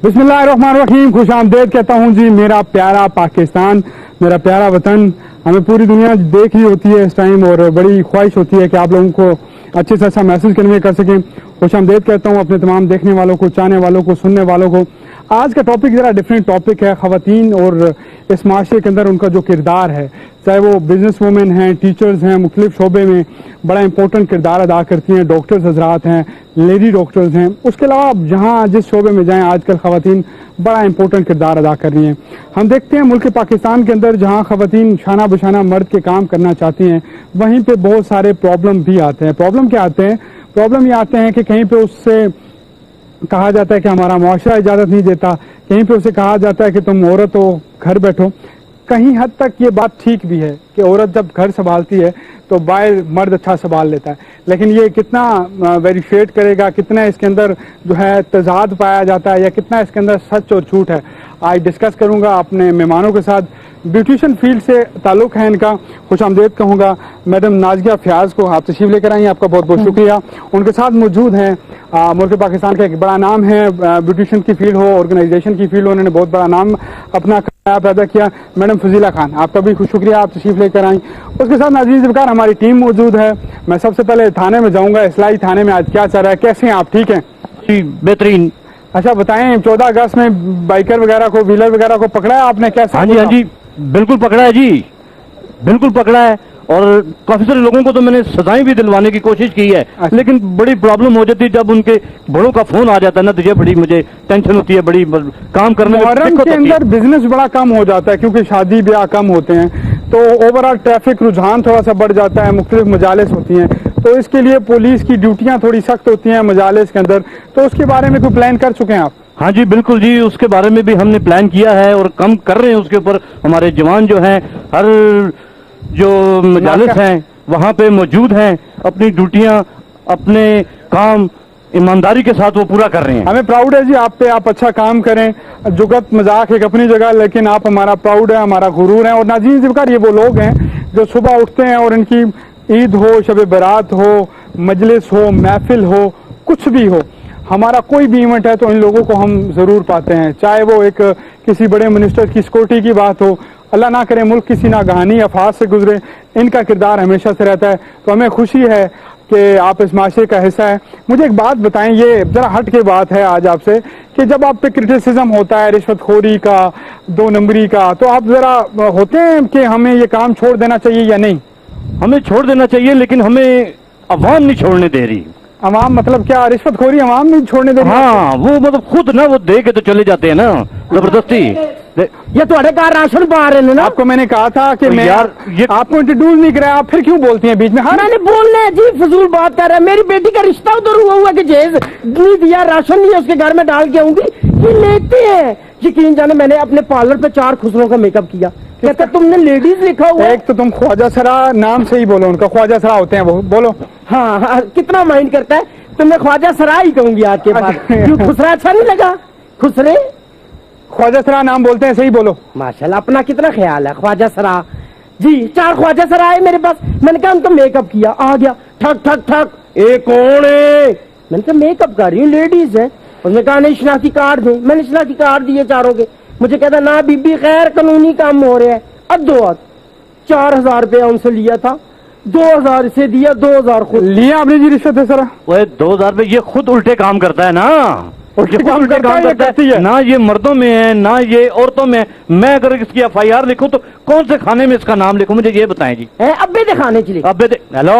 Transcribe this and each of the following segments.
बिस्मिल्लाहिर्रहमानिर्रहीम, खुश आमदेद कहता हूँ जी। मेरा प्यारा पाकिस्तान, मेरा प्यारा वतन, हमें पूरी दुनिया देख रही होती है इस टाइम और बड़ी ख्वाहिश होती है कि आप लोगों को अच्छे से अच्छा मैसेज कन्वे कर सकें। खुश आमदेद कहता हूँ अपने तमाम देखने वालों को, चाहने वालों को, सुनने वालों को। आज का टॉपिक ज़रा डिफरेंट टॉपिक है। ख़वातीन और इस माशरे के अंदर उनका जो किरदार है, चाहे वो बिजनेस वूमेन हैं, टीचर्स हैं, मुख्तलिफ शोबे में बड़ा इंपॉर्टेंट किरदार अदा करती हैं, डॉक्टर्स हजरात हैं, लेडी डॉक्टर्स हैं। उसके अलावा जहाँ जिस शोबे में जाएं आजकल ख़वातीन बड़ा इंपॉर्टेंट किरदार अदा कर रही हैं। हम देखते हैं मुल्क पाकिस्तान के अंदर जहाँ ख़वातीन शाना बशाना मर्द के काम करना चाहती हैं, वहीं पे बहुत सारे प्रॉब्लम भी आते हैं। प्रॉब्लम क्या आते हैं? प्रॉब्लम ये आते हैं कि कहीं पे उससे कहा जाता है कि हमारा मुआशरा इजाज़त नहीं देता, कहीं पे उसे कहा जाता है कि तुम औरत हो, घर बैठो। कहीं हद तक ये बात ठीक भी है कि औरत जब घर संभालती है तो बाहर मर्द अच्छा संभाल लेता है, लेकिन ये कितना वेरीफिकेट करेगा, कितना इसके अंदर जो है तजाद पाया जाता है या कितना इसके अंदर सच और झूठ है, आज डिस्कस करूंगा अपने मेहमानों के साथ। ब्यूटिशियन फील्ड से ताल्लुक है इनका। खुश आमदेद कहूँगा मैडम नाजिया फयाज को। आप तशरीफ लेकर आई, आपका बहुत बहुत शुक्रिया। उनके साथ मौजूद हैं मुल्क पाकिस्तान का एक बड़ा नाम है, ब्यूटिशियन की फील्ड हो, ऑर्गेनाइजेशन की फील्ड हो, उन्होंने बहुत बड़ा नाम अपना पैदा किया। मैडम फजीला खान, आपका भी शुक्रिया, आप तशरीफ लेकर आई। उसके साथ नाज़रीन ज़िब्कार हमारी टीम मौजूद है। मैं सबसे पहले थाने में जाऊँगा, इस्लाही थाने में आज क्या चल रहा है, कैसे हैं आप, ठीक हैं? जी बेहतरीन। अच्छा बताएं, 14 अगस्त में बाइकर वगैरह को, व्हीलर वगैरह को पकड़ा है आपने, कैसे? हाँ जी बिल्कुल पकड़ा है जी, बिल्कुल पकड़ा है। और काफी सारे लोगों को तो मैंने सजाएं भी दिलवाने की कोशिश की है। अच्छा। लेकिन बड़ी प्रॉब्लम हो जाती है जब उनके बड़ों का फोन आ जाता है ना, तो ये बड़ी मुझे टेंशन होती है, बड़ी काम करने में मुहर्रम के अंदर बिजनेस बड़ा कम हो जाता है क्योंकि शादी ब्याह कम होते हैं, तो ओवरऑल ट्रैफिक रुझान थोड़ा सा बढ़ जाता है, मुख्तलिफ मजालिस होती हैं, तो इसके लिए पुलिस की ड्यूटियां थोड़ी सख्त होती हैं मजालिस के अंदर। तो उसके बारे में कोई प्लान कर चुके हैं आप? हाँ जी बिल्कुल जी, उसके बारे में भी हमने प्लान किया है और कम कर रहे हैं उसके ऊपर। हमारे जवान जो हैं हर जो मजालिस हैं वहाँ पे मौजूद हैं, अपनी ड्यूटियां, अपने काम ईमानदारी के साथ वो पूरा कर रहे हैं। हमें प्राउड है जी आप पे, आप अच्छा काम करें। जुगत मजाक एक अपनी जगह, लेकिन आप हमारा प्राउड है, हमारा गुरूर है। और नाज़रीन ज़िब्कार ये वो लोग हैं जो सुबह उठते हैं और इनकी ईद हो, शब बारात हो, मजलिस हो, महफिल हो, कुछ भी हो, हमारा कोई भी इवेंट है तो इन लोगों को हम जरूर पाते हैं। चाहे वो एक किसी बड़े मिनिस्टर की सिक्योरिटी की बात हो, अल्लाह ना करे मुल्क किसी नागहानी अफात से गुजरे, इनका किरदार हमेशा से रहता है। तो हमें खुशी है कि आप इस माशरे का हिस्सा है। मुझे एक बात बताएं, ये जरा हट के बात है आज आपसे, कि जब आप पे क्रिटिसिज्म होता है रिश्वतखोरी का, 2 नंबरी का, तो आप जरा होते हैं कि हमें ये काम छोड़ देना चाहिए या नहीं? हमें छोड़ देना चाहिए, लेकिन हमें अवाम नहीं छोड़ने दे रही। अवाम मतलब क्या? रिश्वतखोरी अवाम नहीं छोड़ने दे रही? हाँ, वो मतलब खुद ना वो दे के तो चले जाते हैं ना जबरदस्ती। ये तुम्हारे कहा राशन पा रहे हैं ना? आपको मैंने कहा था कि मैं यार ये आपको इंट्रोड्यूस नहीं कराया, आप फिर क्यों बोलती हैं बीच में? हाँ मैंने बोलने है जी, फजूल बात कर रहा है। मेरी बेटी का रिश्ता उधर हुआ कि जेज नहीं दिया, राशन नहीं है, उसके घर में डाल के आऊंगी। ये लेते हैं, यकीन जाने मैंने अपने पार्लर पे 4 खुसरों का मेकअप किया। कहता तुमने लेडीज लिखा हुआ है। एक तो तुम ख्वाजा सरा नाम से ही बोलो, उनका ख्वाजा सरा होते हैं वो, बोलो। हाँ, कितना माइंड करता है। तुमने ख्वाजा सरा ही कहूंगी आज के बाद। क्यों खुसरा अच्छा नहीं लगा? खुसरे ख्वाजा सरा नाम बोलते हैं, सही बोलो। माशाल्लाह, अपना कितना ख्याल है। ख्वाजा सरा जी, 4 ख्वाजा सरा है मेरे पास। मैंने कहा उनको मेकअप किया, आ गया ठक ठक ठक, ए कौन है? मैंने कहा मेकअप कर रही हूँ, लेडीज है। उसने कहा नहीं शनाख्ती कार्ड दे। मैंने शनाख्ती कार्ड दिए चारों के। मुझे कहता ना बीबी खैर कानूनी काम हो रहा है। अब 4000 रुपया उनसे लिया था, 2000 इसे दिया, 2000 खुद लिया आपने जी रिश्वत है सरा? वो 2000 रुपये, ये खुद उल्टे काम करता है ना, उल्टे काम करता है ना। ये मर्दों में है ना ये औरतों में। मैं अगर इसकी FIR लिखूं तो कौन से खाने में इसका नाम लिखूं, मुझे ये बताएं जी। अब्बे दे खाने के लिए? अब्बे दे, हेलो,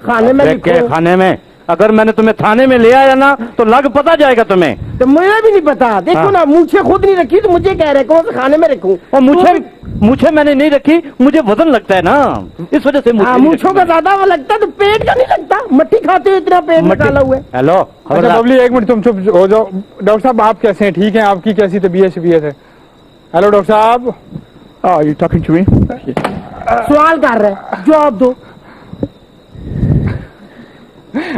खाने में के खाने में? अगर मैंने तुम्हें थाने में ले आया ना तो लग पता जाएगा तुम्हें। तो मुझे भी नहीं पता। देखो हाँ। ना, मूछे खुद नहीं रखी तो मुझे कह रहे कौन से खाने में रखूं? और मुझे मैंने नहीं रखी, मुझे वजन लगता है ना, इस वजह से मूछों का ज्यादा वो लगता है तो पेट का नहीं लगता। मट्टी खाते हो इतना पेट निकाला हुआ है। हेलो अच्छा बबली, एक मिनट तुम चुप हो जाओ। डॉक्टर साहब आप कैसे हैं? ठीक हैं? आपकी कैसी तबीयत शबीयत है? हेलो डॉक्टर साहब। you talking to me? सवाल कर रहे हैं, जवाब दो।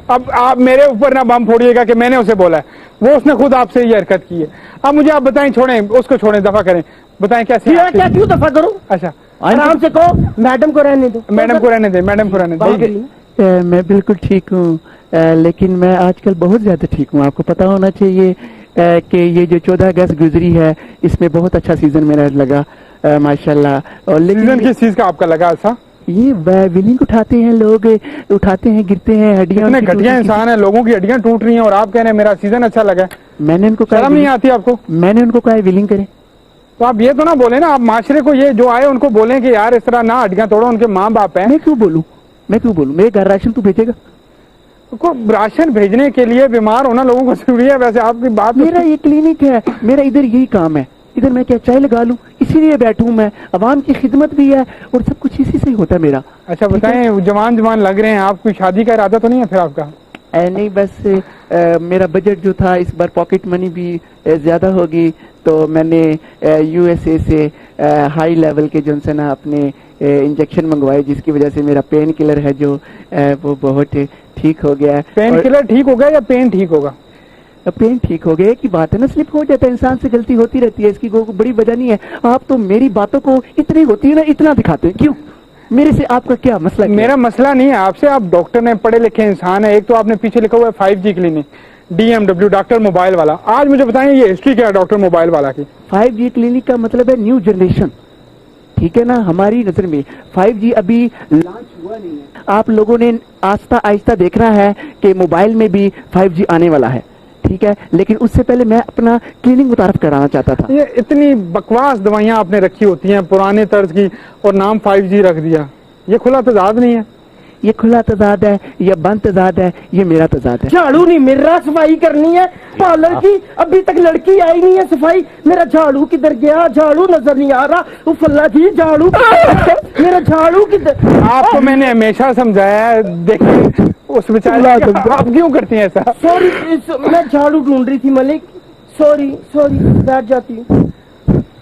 अब आप मेरे ऊपर ना बम फोड़िएगा कि मैंने उसे बोला है, वो उसने खुद आपसे ये हरकत की है। अब मुझे आप बताएं, छोड़ें उसको, छोड़ें, दफा करें, बताएं कैसे? क्या क्यों दफा करूं? अच्छा आराम से कहो, मैडम को रहने दो। मैडम को रहने दे, मैडम को रहने दे। मैं बिल्कुल ठीक हूँ, लेकिन मैं आजकल बहुत ज्यादा ठीक हूँ। आपको पता होना चाहिए کہ یہ جو 14 اگست گزری ہے اس میں بہت اچھا سیزن میرا لگا ماشاءاللہ. اور سیزن لیکن کس چیز کا آپ کا لگا ایسا؟ یہ ویلنگ اٹھاتے ہیں لوگ، اٹھاتے ہیں گرتے ہیں، ہڈیاں اتنے ان کی گھٹیا ٹوٹی- انسان ہیں، لوگوں کی ہڈیاں ٹوٹ رہی ہیں اور آپ کہہ رہے ہیں میرا سیزن اچھا لگا. میں نے ان کو کہا شرم نہیں آتی آپ کو؟ میں نے ان کو کہا ویلنگ کریں. تو آپ یہ تو نہ بولیں نا، آپ معاشرے کو یہ جو آئے ان کو بولیں کہ یار اس طرح نہ ہڈیاں توڑو، ان کے ماں باپ ہیں. میں کیوں بولوں میرے گھر راشن تو بھیجے گا. کو راشن بھیجنے کے لیے بیمار ہونا لوگوں کو ضروری ہے. ویسے آپ کی بات میرا یہ کلینک ہے، میرا ادھر یہی کام ہے، ادھر میں کیا چائے لگا لوں، اسی لیے بیٹھوں میں. عوام کی خدمت بھی ہے اور سب کچھ اسی سے ہی ہوتا ہے میرا. اچھا بتائیں، جوان لگ رہے ہیں آپ، کوئی شادی کا ارادہ تو نہیں ہے پھر آپ کا؟ نہیں، بس میرا بجٹ جو تھا اس بار پاکٹ منی بھی زیادہ ہوگی تو میں نے یو ایس اے سے ہائی لیول کے جو سے نا اپنے انجیکشن منگوائے، جس کی وجہ سے میرا پین کلر ہے جو وہ بہت ٹھیک ہو گیا ہے. پین کلر ٹھیک ہوگا یا پین ٹھیک ہوگا؟ پین ٹھیک ہو گیا کی بات ہے نا، سلپ ہو جاتا ہے، انسان سے غلطی ہوتی رہتی ہے، اس کی کوئی بڑی وجہ نہیں ہے. آپ تو میری باتوں کو اتنی ہوتی ہے نا اتنا دکھاتے ہیں، کیوں؟ میرے سے آپ کا کیا مسئلہ؟ میرا مسئلہ نہیں ہے آپ سے، آپ ڈاکٹر نے، پڑھے لکھے انسان ہیں. ایک تو آپ نے پیچھے لکھا ہوا ہے 5G clinic, DMW doctor mobile والا. آج مجھے بتائیں یہ ہسٹری کیا ہے ڈاکٹر موبائل والا کی؟ 5G کلینک کا مطلب ہے نیو جنریشن، ٹھیک ہے نا. ہماری نظر میں 5G ابھی لانچ ہوا نہیں ہے. آپ لوگوں نے آہستہ آہستہ دیکھنا ہے کہ موبائل میں بھی 5G آنے والا ہے، ٹھیک ہے. لیکن اس سے پہلے میں اپنا کلینک متعارف کرانا چاہتا تھا. یہ اتنی بکواس دوائیاں آپ نے رکھی ہوتی ہیں پرانے طرز کی اور نام 5G رکھ دیا. یہ کھلا تضاد نہیں ہے؟ یہ کھلا تضاد ہے یا بند تضاد ہے، یہ میرا تضاد ہے. جھاڑو نہیں مل رہا، صفائی کرنی ہے پارلر کی، ابھی تک لڑکی آئی نہیں ہے. صفائی، میرا جھاڑو کدھر گیا؟ جھاڑو نظر نہیں آ رہا. اف اللہ جی، جھاڑو میرا جھاڑو کدھر؟ آپ کو میں نے ہمیشہ سمجھایا ہے، دیکھیں اس بیچارے آپ کیوں کرتی ہیں ایسا؟ سوری، میں جھاڑو ڈھونڈ رہی تھی ملک. سوری بیٹھ جاتی ہوں.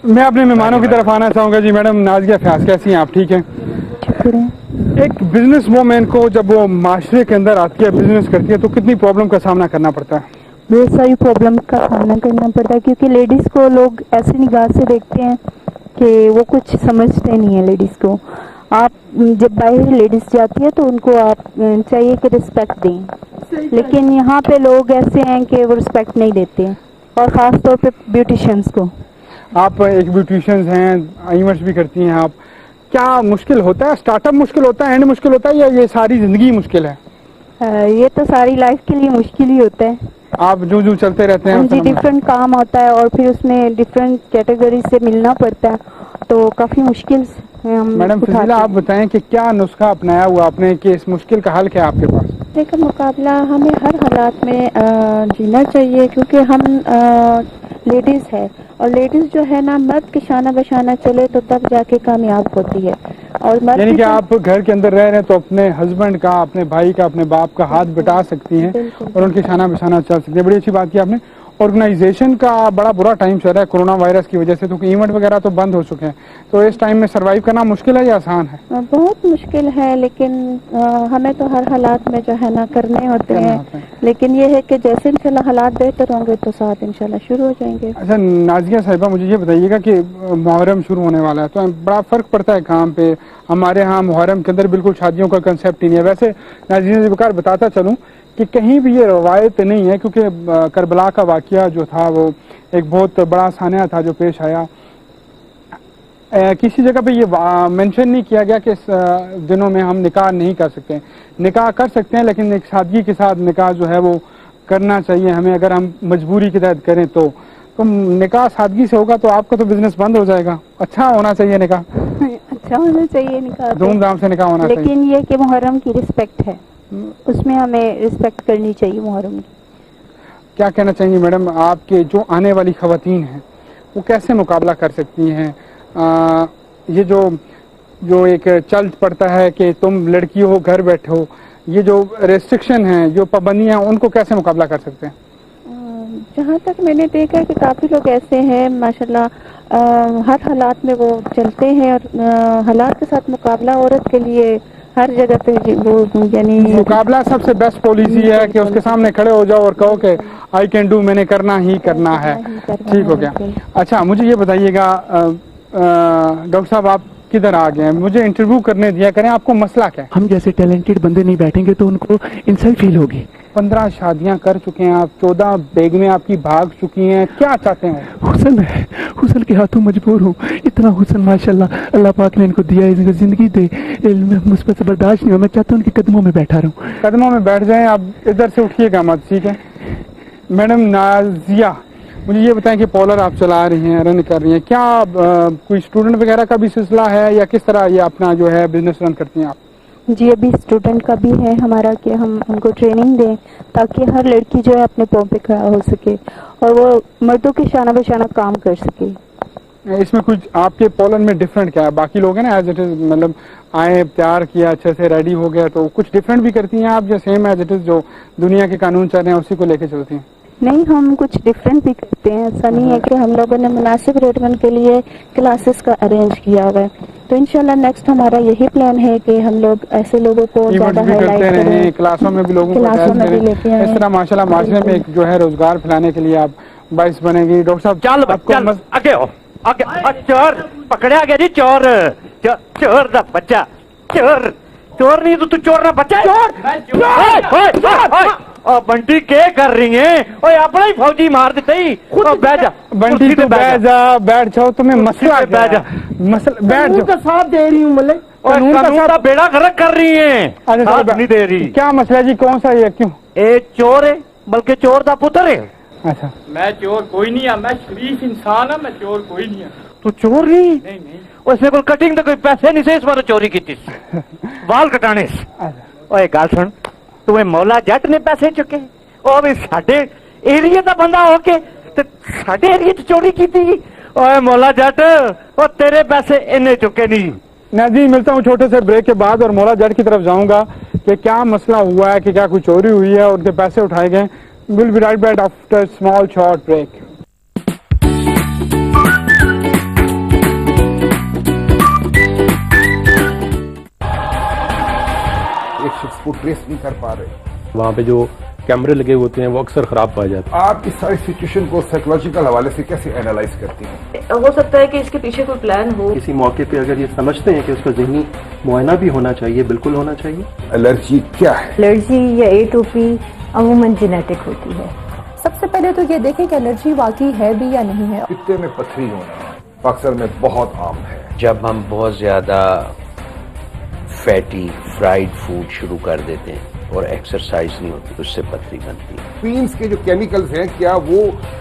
میں اپنے مہمانوں کی طرف آنا چاہوں گا. جی میڈم نازیہ فیاض، کیسی ہیں آپ؟ ٹھیک ہیں. ایک بزنس وومین کو جب وہ معاشرے کے اندر آتی ہے، بزنس کرتی ہے، تو کتنی پرابلم کا سامنا کرنا پڑتا ہے؟ بہت ساری پرابلم کا سامنا کرنا پڑتا ہے، کیونکہ لیڈیز کو لوگ ایسی نگاہ سے دیکھتے ہیں کہ وہ کچھ سمجھتے نہیں ہیں لیڈیز کو. آپ جب باہر لیڈیز جاتی ہے تو ان کو آپ چاہیے کہ رسپیکٹ دیں، لیکن یہاں پہ لوگ ایسے ہیں کہ وہ رسپیکٹ نہیں دیتے، اور خاص طور پہ بیوٹیشینس کو. آپ ایک بیوٹیشینز ہیں، ایونٹس بھی کرتی ہیں آپ. کیا مشکل ہوتا ہے؟ سٹارٹ اپ مشکل ہوتا ہے، اینڈ مشکل ہوتا ہے، یا یہ ساری زندگی مشکل ہے؟ یہ تو ساری لائف کے لیے مشکل ہی ہوتا ہے. آپ جو چلتے رہتے ہیں؟ جی، ڈفرینٹ کام ہوتا ہے اور پھر اس میں ڈفرینٹ کیٹیگری سے ملنا پڑتا ہے، تو کافی مشکل میڈم فضیلہ، آپ بتائیں کہ کیا نسخہ اپنایا ہوا آپ نے کہ اس مشکل کا حل کیا آپ کے پاس؟ دیکھیں، مقابلہ ہمیں ہر حالات میں جینا چاہیے، کیونکہ ہم لیڈیز ہے، اور لیڈیز جو ہے نا مرد کے شانہ بشانہ چلے تو تب جا کے کامیاب ہوتی ہے. اور مرد یعنی کہ آپ گھر کے اندر رہ رہے ہیں تو اپنے ہسبینڈ کا، اپنے بھائی کا، اپنے باپ کا ہاتھ بٹا سکتی ہیں اور ان کے شانہ بشانہ چل سکتی ہیں. بڑی اچھی بات کی آپ نے. آرگنائزیشن کا بڑا برا ٹائم چل رہا ہے کورونا وائرس کی وجہ سے، تو ایونٹ وغیرہ تو بند ہو چکے ہیں، تو اس ٹائم میں سروائیو کرنا مشکل ہے یا آسان ہے؟ بہت مشکل ہے، لیکن ہمیں تو ہر حالات میں جو ہے نا کرنے ہوتے ہیں. لیکن یہ ہے کہ جیسے انشاءاللہ حالات بہتر ہوں گے تو ساتھ انشاءاللہ شروع ہو جائیں گے. اچھا نازیہ صاحبہ، مجھے یہ بتائیے گا کہ محرم شروع ہونے والا ہے تو بڑا فرق پڑتا ہے کام پہ. ہمارے ہاں محرم کے اندر بالکل شادیوں کا کنسیپٹ ہی نہیں ہے. ویسے نازیہ ذوالفقار بتاتا چلوں کہ کہیں بھی یہ روایت نہیں ہے، کیونکہ کربلا کا واقعہ جو تھا وہ ایک بہت بڑا سانحہ تھا جو پیش آیا. کسی جگہ پہ یہ مینشن نہیں کیا گیا کہ اس دنوں میں ہم نکاح نہیں کر سکتے. نکاح کر سکتے ہیں، لیکن ایک سادگی کے ساتھ نکاح جو ہے وہ کرنا چاہیے ہمیں. اگر ہم مجبوری کے تحت کریں تو نکاح سادگی سے ہوگا تو آپ کا تو بزنس بند ہو جائے گا. اچھا ہونا چاہیے نکاح، اچھا ہونا چاہیے نکاح، دھوم دھام سے نکاح ہونا چاہیے. لیکن یہ کہ محرم کی رسپیکٹ ہے، اس میں ہمیں رسپیکٹ کرنی چاہیے محرم کی. کیا کہنا چاہیں گے میڈم، آپ کے جو آنے والی خواتین ہیں وہ کیسے مقابلہ کر سکتی ہیں؟ یہ جو ایک چل پڑتا ہے کہ تم لڑکی ہو گھر بیٹھے ہو، یہ جو ریسٹرکشن ہیں، جو پابندیاں، ان کو کیسے مقابلہ کر سکتے ہیں؟ جہاں تک میں نے دیکھا کہ کافی لوگ ایسے ہیں ماشاءاللہ ہر حالات میں وہ چلتے ہیں، اور حالات کے ساتھ مقابلہ عورت کے لیے ہر جگہ پہ وہ یعنی مقابلہ سب سے بیسٹ پالیسی ہے کہ اس کے سامنے کھڑے ہو جاؤ اور کہو کہ آئی کین ڈو، میں نے کرنا ہی کرنا ہے. ٹھیک ہو گیا. اچھا مجھے یہ بتائیے گا ڈاکٹر صاحب، آپ کدھر آ گئے ہیں؟ مجھے انٹرویو کرنے دیا کریں. آپ کو مسئلہ کیا ہے؟ ہم جیسے ٹیلنٹڈ بندے نہیں بیٹھیں گے تو ان کو انسلٹ فیل ہوگی. 15 शादियां कर चुके हैं आप, 14 बेगमें आपकी भाग चुकी हैं, क्या चाहते हैं? हुसन है, हुसन के हाथों मजबूर हूँ। इतना हुसन माशाल्लाह अल्लाह पाक ने इनको दिया है, इनको जिंदगी दे, मुझ पर से बर्दाश्त नहीं हो। मैं चाहता हूँ उनके कदमों में बैठा रहूँ। कदमों में बैठ जाएं, आप इधर से उठिएगा मत, ठीक है? मैडम नाजिया, मुझे ये बताएं कि पॉलर आप चला रही हैं, रन कर रही हैं, क्या कोई स्टूडेंट वगैरह का भी सिलसिला है या किस तरह ये अपना जो है बिजनेस रन करती हैं आप? जी अभी स्टूडेंट का भी है हमारा कि हम उनको ट्रेनिंग दें ताकि हर लड़की जो है अपने पाँव पे खड़ा हो सके और वो मर्दों के शाना बशाना काम कर सके। इसमें कुछ आपके पॉलर में डिफरेंट क्या है? बाकी लोग हैं ना एज इट इज, मतलब आए तैयार किया अच्छे से रेडी हो गया, तो कुछ डिफरेंट भी करती हैं आप या सेम एज इट इज जो दुनिया के कानून चल रहे हैं उसी को लेके चलती हैं? नहीं, हम कुछ डिफरेंट भी करते हैं। ऐसा नहीं है कि हम लोगों ने मुनासिब रेट में के लिए क्लासेस का अरेंज किया हुआ है, तो इंशाल्लाह नेक्स्ट हमारा यही प्लान है कि हम लोग ऐसे लोगों को ज्यादा हाईलाइट करें, क्लासों में भी लोगों को लेके आए। इस तरह माशाल्लाह माशरे में एक जो है रोजगार फैलाने के लिए आप बाइस बनेगी। डॉक्टर साहब चल आगे हो, आगे चोर पकड़ा गया जी, चोर चोर दा बच्चा, चोर चोर नहीं तो तू चोर ना बच्चा, और बंटी के कर रही है? ओए अपना ही फौजी मार देते ही। बैठ जा बंटी, तो बैठ जाओ, तुम्हें मसला बैठ जा, मसला बैठ जाओ, का साथ दे रही हूँ मतलब कानून का बेड़ा गर्क कर रही है, अच्छा नहीं दे रही। क्या मसला जी, कौन सा ये, क्यों? ए चोर है, बल्कि चोर दा पुत्र है। अच्छा, मैं चोर कोई नहीं है, मैं शरीफ इंसान है, मैं चोर कोई नहीं है। तू चोर नहीं? नहीं उसने कोई कटिंग तो कोई पैसे नहीं से इस बार चोरी की थी, वाल कटाने से। ओए गाल सुन, तुम्हें मौला जट ने पैसे चुके और भी साडे एरिया का बंदा होके ते साडे एरिया च चोरी की थी। ओए मौला जट, और तेरे पैसे इन्हें चुके नहीं। ना जी, मिलता हूँ छोटे से ब्रेक के बाद और मौला जट की तरफ जाऊंगा कि क्या मसला हुआ है, कि क्या कोई चोरी हुई है और उनके पैसे उठाए गए। Will be right back after small short break. एक शख्स को ट्रेस नहीं कर पा रहे, वहाँ पे जो कैमरे लगे होते हैं वो अक्सर खराब पाए जाते हैं। आप इस सारी सिचुएशन को साइकोलॉजिकल हवाले से कैसे एनालाइज करती हैं? हो सकता है कि इसके पीछे कोई प्लान हो। किसी मौके पे अगर ये समझते हैं कि उसका ज़हनी मुआयना भी होना चाहिए, बिल्कुल होना चाहिए। एलर्जी क्या है? एलर्जी या एटोपी अमूमन जेनेटिक होती है। सबसे पहले तो ये देखें कि एलर्जी वाकई है भी या नहीं है। पित्ते में पथरी होना अक्सर में बहुत आम है। जब हम बहुत ज्यादा फैटी फ्राइड फूड शुरू कर देते हैं और एक्सरसाइज नहीं होती, उससे पथरी बनती है। क्रीम्स के जो केमिकल्स हैं, क्या वो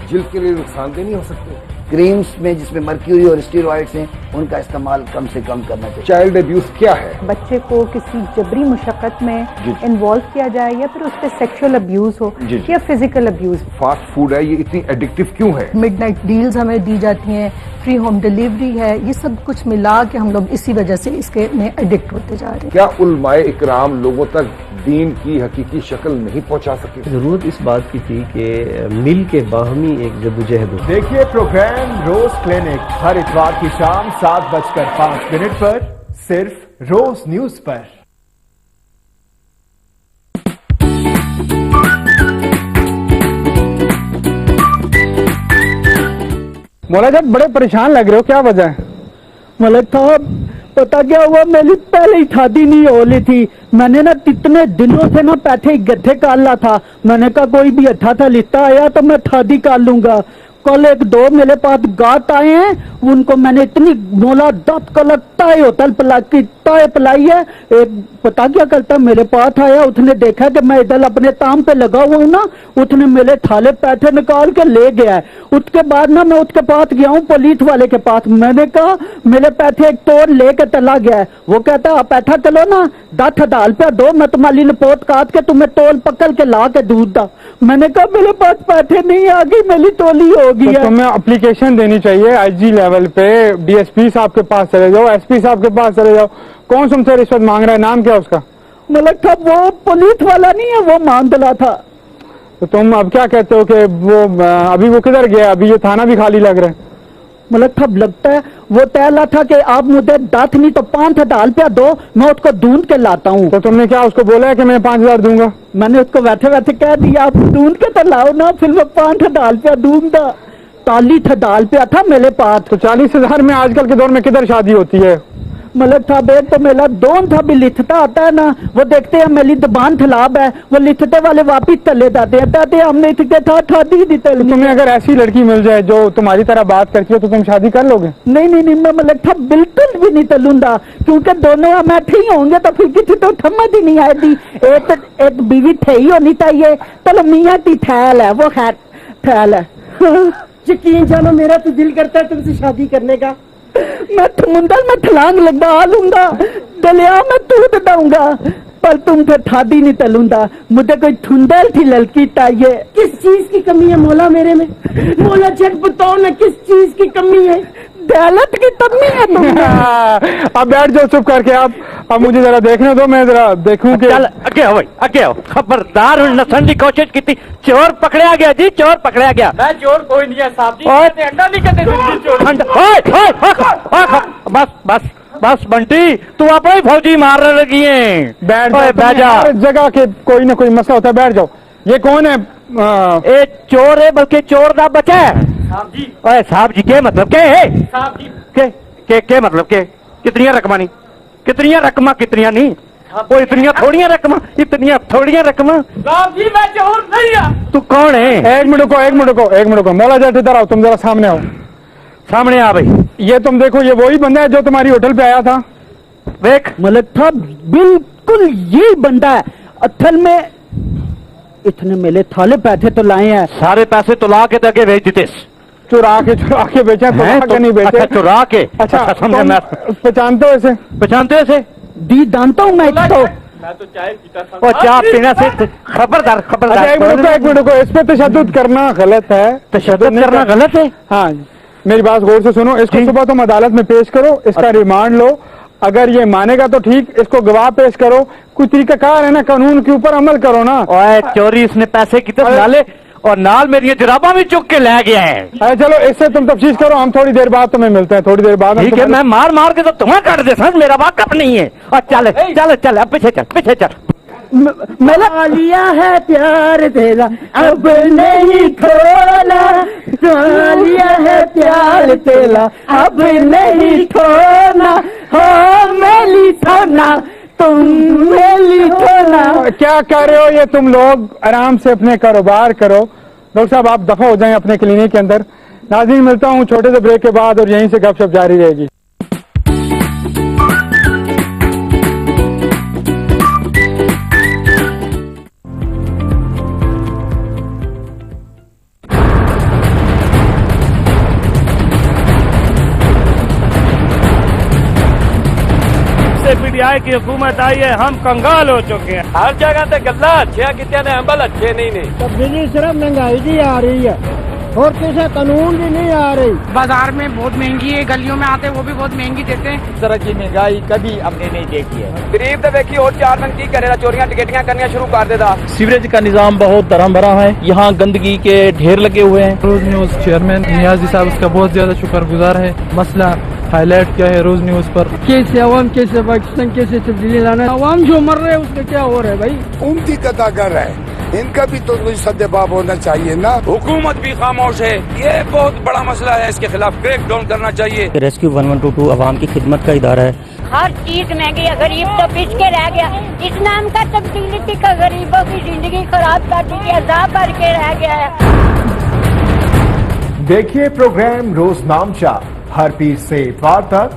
जिल्द के लिए नुकसानदेह नहीं हो सकते? क्रीम्स में जिसमें मर्क्यूरी और स्टेरॉइड्स हैं, उनका इस्तेमाल कम से कम करना चाहिए। चाइल्ड अब्यूज क्या है? बच्चे को किसी जबरी मुशक्कत में इन्वॉल्व किया जाए या फिर उस पर सेक्सुअल अब्यूज हो या फिजिकल अब्यूज। फास्ट फूड है, ये इतनी एडिक्टिव क्यों है? मिडनाइट डील्स हमें दी जाती हैं, फ्री होम डिलीवरी है, ये सब कुछ मिला के हम लोग इसी वजह से इसके में एडिक्ट होते जा रहे हैं। क्या उलमाए इकराम लोगों तक दीन की हकीकी शक्ल नहीं पहुंचा सके? जरूरत इस बात की थी कि मिल के बाहमी एक जद्दोजहद हो। देखिए प्रोग्राम रोज क्लिनिक हर इतवार की शाम 7:05 पर सिर्फ रोज न्यूज पर। मौला जट बड़े परेशान लग रहे हो, क्या वजह है? मलिक साहब पता क्या हुआ, मेरी पहले ही शादी नहीं हो रही थी। मैंने ना कितने दिनों से ना पैसे इकट्ठे कर ला था। मैंने कहा कोई भी अच्छा था लिस्टा आया तो मैं शादी कर लूंगा। कल एक दो मेरे पास गात आए हैं, उनको मैंने इतनी मोला 10 कलक टाई होटल टाई पिलाई है। एक पता क्या करता, मेरे पास आया, उसने देखा कि मैं इधर अपने ताम पे लगा हुआ हूँ ना, उसने मेरे थाले पैसे निकाल के ले गया है। उसके बाद ना मैं उसके पास गया हूँ पुलिस वाले के पास। मैंने कहा मेरे पैसे एक तोड़ लेके चला गया है। वो कहता आप पैसा चलो ना 10,000 रुपया दो, मैं तुम्हारी रिपोर्ट काट के तुम्हें तोल पकड़ के ला के दूध दा। मैंने कहा मेरे पास पैसे नहीं, आ गई मेरी टोली होगी। तो तुम्हें एप्लीकेशन देनी चाहिए आईजी लेवल पे, डीएसपी साहब के पास चले जाओ, एसपी साहब के पास चले जाओ। कौन तुमसे रिश्वत मांग रहा है, नाम क्या उसका? मलिक साहब वो पुलिस वाला नहीं है, वो मांगला था। तो तुम अब क्या कहते हो कि वो अभी वो किधर गया? अभी ये थाना भी खाली लग रहा है। मलिक साहब लगता है वो तैला था कि आप मुझे 10 नहीं तो 5,000 रुपया दो, मैं उसको ढूंढ के लाता हूँ। तो तुमने क्या उसको बोला है कि मैं 5,000 दूंगा? मैंने उसको बैठे बैठे कह दिया आप ढूंढ के तो लाओ ना, फिर मैं 5,000 रुपया दूंगा। 40,000 रुपया था मेरे पास। तो 40,000 में आजकल के दौर में किधर शादी होती है? मलक साहब एक तो मेला दोन था भी लिथता आता है ना, वो देखते हैं मेरी दबान खिलाफ है, वो लिथते वाले वापिस चले जाते हैं, कहते हैं हमने लिथते था शादी नहीं चलनी। तुम्हें अगर ऐसी लड़की मिल जाए जो तुम्हारी तरह बात करती हो तो तुम शादी कर लोगे? नहीं मैं मलक साहब बिल्कुल भी नहीं चलूंगा, क्योंकि दोनों अमेठी ही होंगे तो फिर किसी तो समझ ही नहीं आएगी। एक बीवी ठही होनी चाहिए, चलो मियाँ की ठहल है, वो खैर ठहल है। यकीन जानो मेरा तो दिल करता है तुमसे शादी करने का। मैं समुंदर में छलांग लगा लूंगा, दरिया में कूद दूंगा, पर तुमसे शादी नहीं चलूंगा। मुझे कोई ठुंदर की लड़की चाहिए। किस चीज की कमी है मौला मेरे में? मौला झट बताओ ना किस चीज की कमी है? दौलत की कमी है तुम्हें। अब बैठ जाओ चुप करके आप। अब मुझे जरा देखने दो, मैं जरा देखूं कि चल आगे आओ भाई, आगे आओ। खबरदार नसन की कोशिश की थी, चोर पकड़ा गया जी, चोर पकड़ा गया। मैं चोर कोई नहीं है साहब जी, अंडा नहीं करते बस बस बंटी, तू अपने फौजी मारने लगी है। बैठ जा। हर जगह के कोई ना कोई मसला होता है, बैठ जाओ। ये कौन है? ए चोर है, बल्कि चोर का बच्चा है साहब जी। ओए साहब जी के मतलब के है साहब जी? के मतलब के? कितनी रकमा नहीं, कितनी रकमा, कितनी नहीं, वो इतनी थोड़िया रकमा, इतनी थोड़िया रकमा। साहब जी मैं चोर नहीं है। तू कौन है? एक मिनट को मौला जट इधर आओ, तुम जरा सामने आओ। सामने आ भाई। ये तुम देखो, ये वही बंदा है जो तुम्हारी होटल पे आया था। देख मलक साहब बिल्कुल यही बंदा है। असल में इतने मेले थाले पैसे तो लाए हैं, सारे पैसे तो ला के आगे भेज देते। चुरा के बेचा तो नहीं बेचे? अच्छा चुरा के। अच्छा समझा मैं। पहचानते हो इसे? पहचानते हो इसे? दी जानता हूँ मैं इसको। मैं तो चाय पीता था। और चाय पीने से खबरदार खबरदार। एक मिनट को, इस पे तशद्दुद करना गलत है। तशद्दुद करना गलत है? हाँ, मेरी बात गौर से सुनो। इसको सुबह तुम अदालत में पेश करो, इसका रिमांड लो। अगर ये मानेगा तो ठीक, इसको गवाह पेश करो। कोई तरीकाकार है ना, कानून के ऊपर अमल करो ना। ओए चोरी इसने पैसे कितने डाले और नाल मेरी जुराबा भी चुक के ले गया है। अरे चलो इससे तुम तफ्तीश करो, हम थोड़ी देर बाद तुम्हें मिलते हैं। थोड़ी देर बाद ठीक है, मैं मार के तो तुम्हें काट दे सर, मेरा बात कब नहीं है। और चल चल चल, अब पीछे चल। मैंने लिया है प्यार तेरा अब नहीं खोना, लिया है प्यार तेरा अब नहीं खोना, हो मेरी सोना तुम मेरी सोना। क्या कर रहे हो ये तुम लोग? आराम से अपने कारोबार करो। डॉक्टर साहब आप दफा हो जाएं अपने क्लिनिक के अंदर। नाज़रीन मिलता हूँ छोटे से ब्रेक के बाद और यहीं से गपशप जारी रहेगी। पीटीआई की हुकूमत आई है, हम कंगाल हो चुके हैं। हर जगह से गल्ला अच्छे कितने ने अम्बल अच्छे नहीं। तब्दीली सिर्फ महंगाई की आ रही है और किसी कानून की नहीं आ रही। बाजार में बहुत महंगी है, गलियों में आते वो भी बहुत महंगी देते हैं। इस तरह की महंगाई कभी हमने नहीं देखी है। गरीब तो देखिए और 4 दिन की करेगा, चोरियां टिकटियां करनी शुरू कर देता। सीवरेज का निजाम बहुत धर्म भरा है, यहाँ गंदगी के ढेर लगे हुए हैं। रोज न्यूज चेयरमैन नियाजी साहब उसका बहुत ज्यादा शुक्रगुजार है। मसला हाईलाइट किया है रोज न्यूज पर। कैसे अवाम, कैसे पाकिस्तान, कैसे तब्दीली लाना। अवाम जो मर रहे हैं उसका क्या हो रहा है भाई? उम्मती कदागर है, इनका भी तो कोई सद्देबाब होना चाहिए ना। हुकूमत भी खामोश है, ये बहुत बड़ा मसला है, इसके खिलाफ क्रैक डाउन करना चाहिए। रेस्क्यू 1122 अवाम की खिदमत का इदारा है। हर चीज महंगी है, गरीब तो पीछे रह गया। इस नाम का तब्दीली का गरीबों की जिंदगी खराब कर दी है, अज़ाब भर के रह गया है। देखिए प्रोग्राम रोजनामचा हर पीर से इतवार तक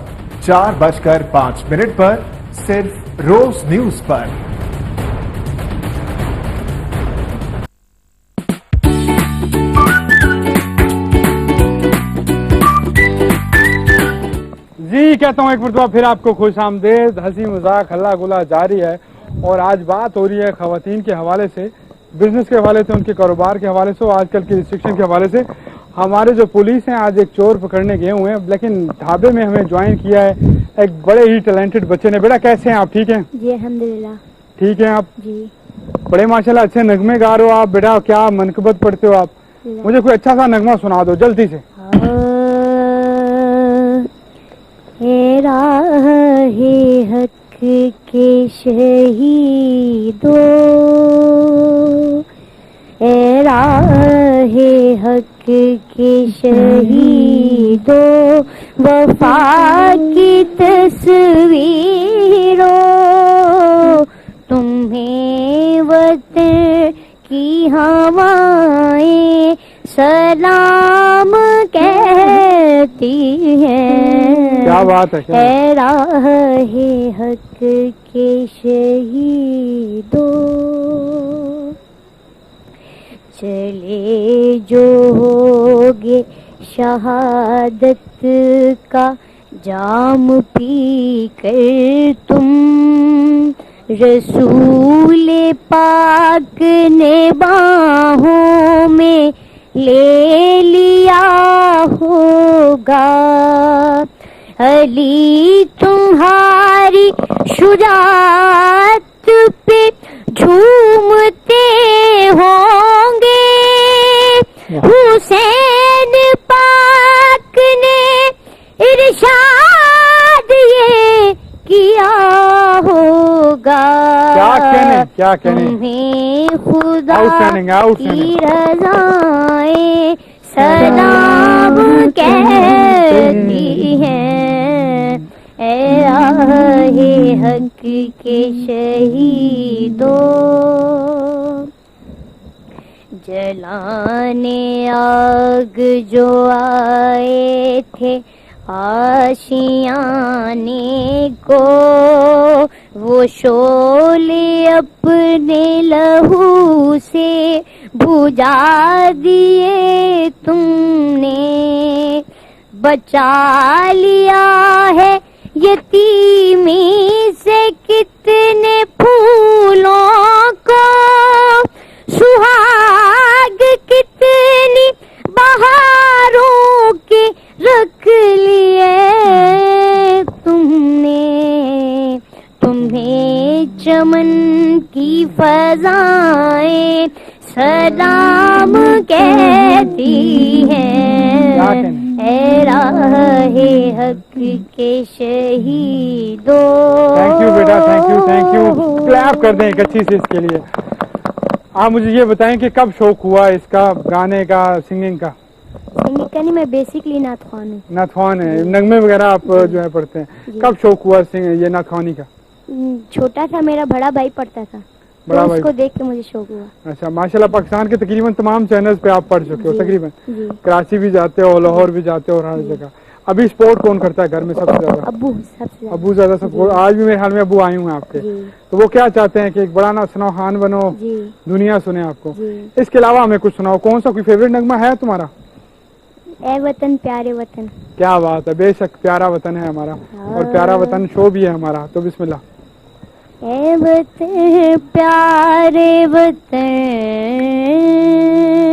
4:05 पर सिर्फ रोज न्यूज पर। जी कहता हूँ एक मरतबा फिर आपको खुश आमदेद। हंसी मजाक हल्ला गुला जारी है और आज बात हो रही है खवातीन के हवाले से, बिजनेस के हवाले से, उनके कारोबार के हवाले से, आजकल की रिस्ट्रिक्शन के हवाले से। हमारे जो पुलिस हैं आज एक चोर पकड़ने गए हुए हैं, लेकिन ढाबे में हमें ज्वाइन किया है एक बड़े ही टैलेंटेड बच्चे ने। बेटा कैसे हैं आप? ठीक हैं? जी अल्हम्दुलिल्लाह। ठीक हैं आप? जी। बड़े माशाल्लाह अच्छे नगमे गा रहे हो आप। बेटा क्या मनकबत पढ़ते हो आप? मुझे कोई अच्छा सा नगमा सुना दो जल्दी से। राहे हक के शहीदो, राहे हक के शहीदो, वफा की तस्वीरों तुम्हें वतन की हवाएं सलाम कहती हैं। क्या बात है, क्या है राहे हक के शहीदों चले जो होगे शहादत का जाम पी कर तुम रसूल पाक ने बाहों में ले लिया होगा। अली तुम्हारी शुजाअत पे झूमते होंगे। हुसैन पाक ने इरशाद ये किया होगा। क्या कहने तुम्हें खुदा की रज़ाएं सलाम कहती हैं। ऐ राहे हक के शहीदों जलाने आग जो आए थे आशियाने को वो शोले अपने लहू से बुझा दिए तुमने। बचा लिया है यतीमी से कितने फूलों को। सुहाग कितनी बहारों के रख लिए तुमने। तुम्हें चमन की फजाएं सलाम कहती हैं। ऐ राहे हक के शहीदों। थैंक यू बेटा, थैंक यू। क्लैप कर दें एक अच्छी से इसके लिए। आप मुझे ये बताएं कि कब शौक हुआ इसका, गाने का, सिंगिंग का? सिंगिंग का नहीं, मैं बेसिकली नाथवान हूँ। नाथवान है, नगमे वगैरह आप जो है पढ़ते हैं। कब शौक हुआ ये नाथवानी का? छोटा था, मेरा बड़ा भाई पढ़ता था, बड़ा तो भाई उसको देख के मुझे शौक हुआ। अच्छा, माशाल्लाह। पाकिस्तान के तकरीबन तमाम चैनल्स पे आप पढ़ चुके हो तकरीबन। कराची भी जाते हो, लाहौर भी जाते हो और हर जगह। अभी स्पोर्ट कौन करता है घर में सबसे ज्यादा? अबू ज्यादा सपोर्ट। आज भी मेरे ख्याल में अबू आए हुए हैं आपके, तो वो क्या चाहते हैं कि एक बड़ा ना सुनाओ, खान बनो, दुनिया सुने आपको। इसके अलावा हमें कुछ सुनाओ। कौन सा कोई फेवरेट नगमा है तुम्हारा? ऐ वतन प्यारे वतन। क्या बात है, बेशक प्यारा वतन है हमारा, और प्यारा वतन शो भी है हमारा, तो बिस्मिल्लाह। ऐ वतन प्यारे वतन।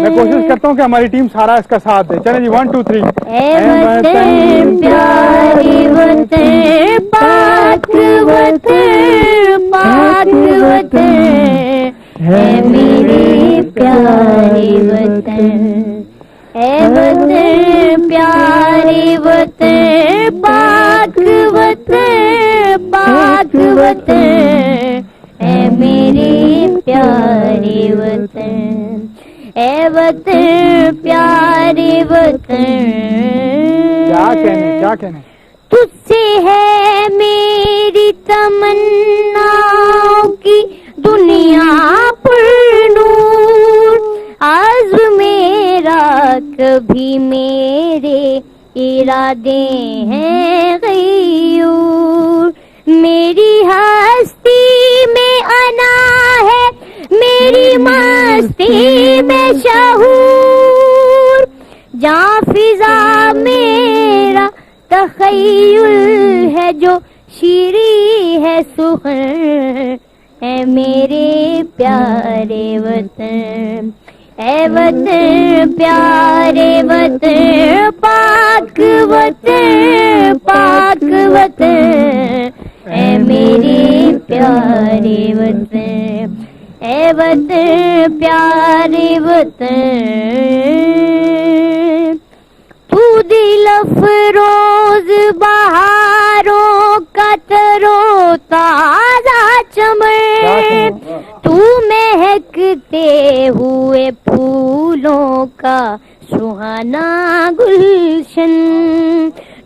मैं कोशिश करता हूँ कि हमारी टीम सारा इसका साथ दे। चले जी, 1 2 3। ऐ वतन प्यारे वतन पाक वतन पाक वतन है मेरे प्यारे वतन। ऐ वतन प्यारे वतन पाक वतन पाक वतन है मेरे प्यारे वतन। ऐ वतन प्यारे वतन। क्या कहने तुझसे है मेरी तमन्नाओं की दुनिया पर नूर। आज मेरा कभी मेरे इरादे हैं गयूर। मेरी हस्ती में अना है, मेरी मस्ती में शहूर। जहाँ फिजा मेरा तखय्युल है, जो शीरी है सुखन है मेरे प्यारे वतन। ऐ वतन प्यारे वतन पाक वतन पाक वतन है मेरे प्यारे वतन। ऐ वतन प्यारे वतन। तू दिल अफरोज बहारों का तरो ताजा चमन। तू महकते हुए फूलों का सुहाना गुलशन।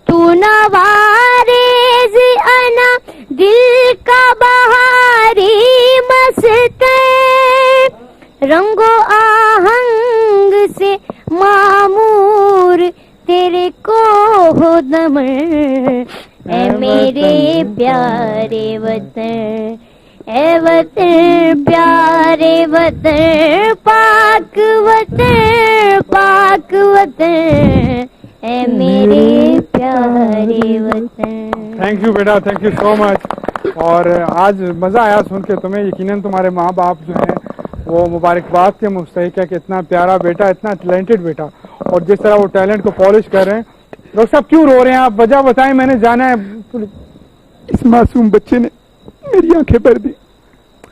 तू तू नवारेज अना दिल का बहारी मस्त रंगो आहंग से मामूर तेरे को हो दम ए मेरे प्यारे वतन ए वतन प्यारे वतन पाक वतन ए मेरे प्यारे वतन। थैंक यू बेटा, थैंक यू सो मच। और आज मज़ा आया सुन के तुम्हें। यकीनन तुम्हारे माँ बाप जो हैं वो मुबारकबाद के मुस्तहिक है कि इतना प्यारा बेटा, इतना टैलेंटेड बेटा, और जिस तरह वो टैलेंट को पॉलिश कर रहे हैं। लोग सब क्यों रो रहे हैं, आप वजह बताएं, मैंने जाना है। इस मासूम बच्चे ने मेरी आंखें भर दी।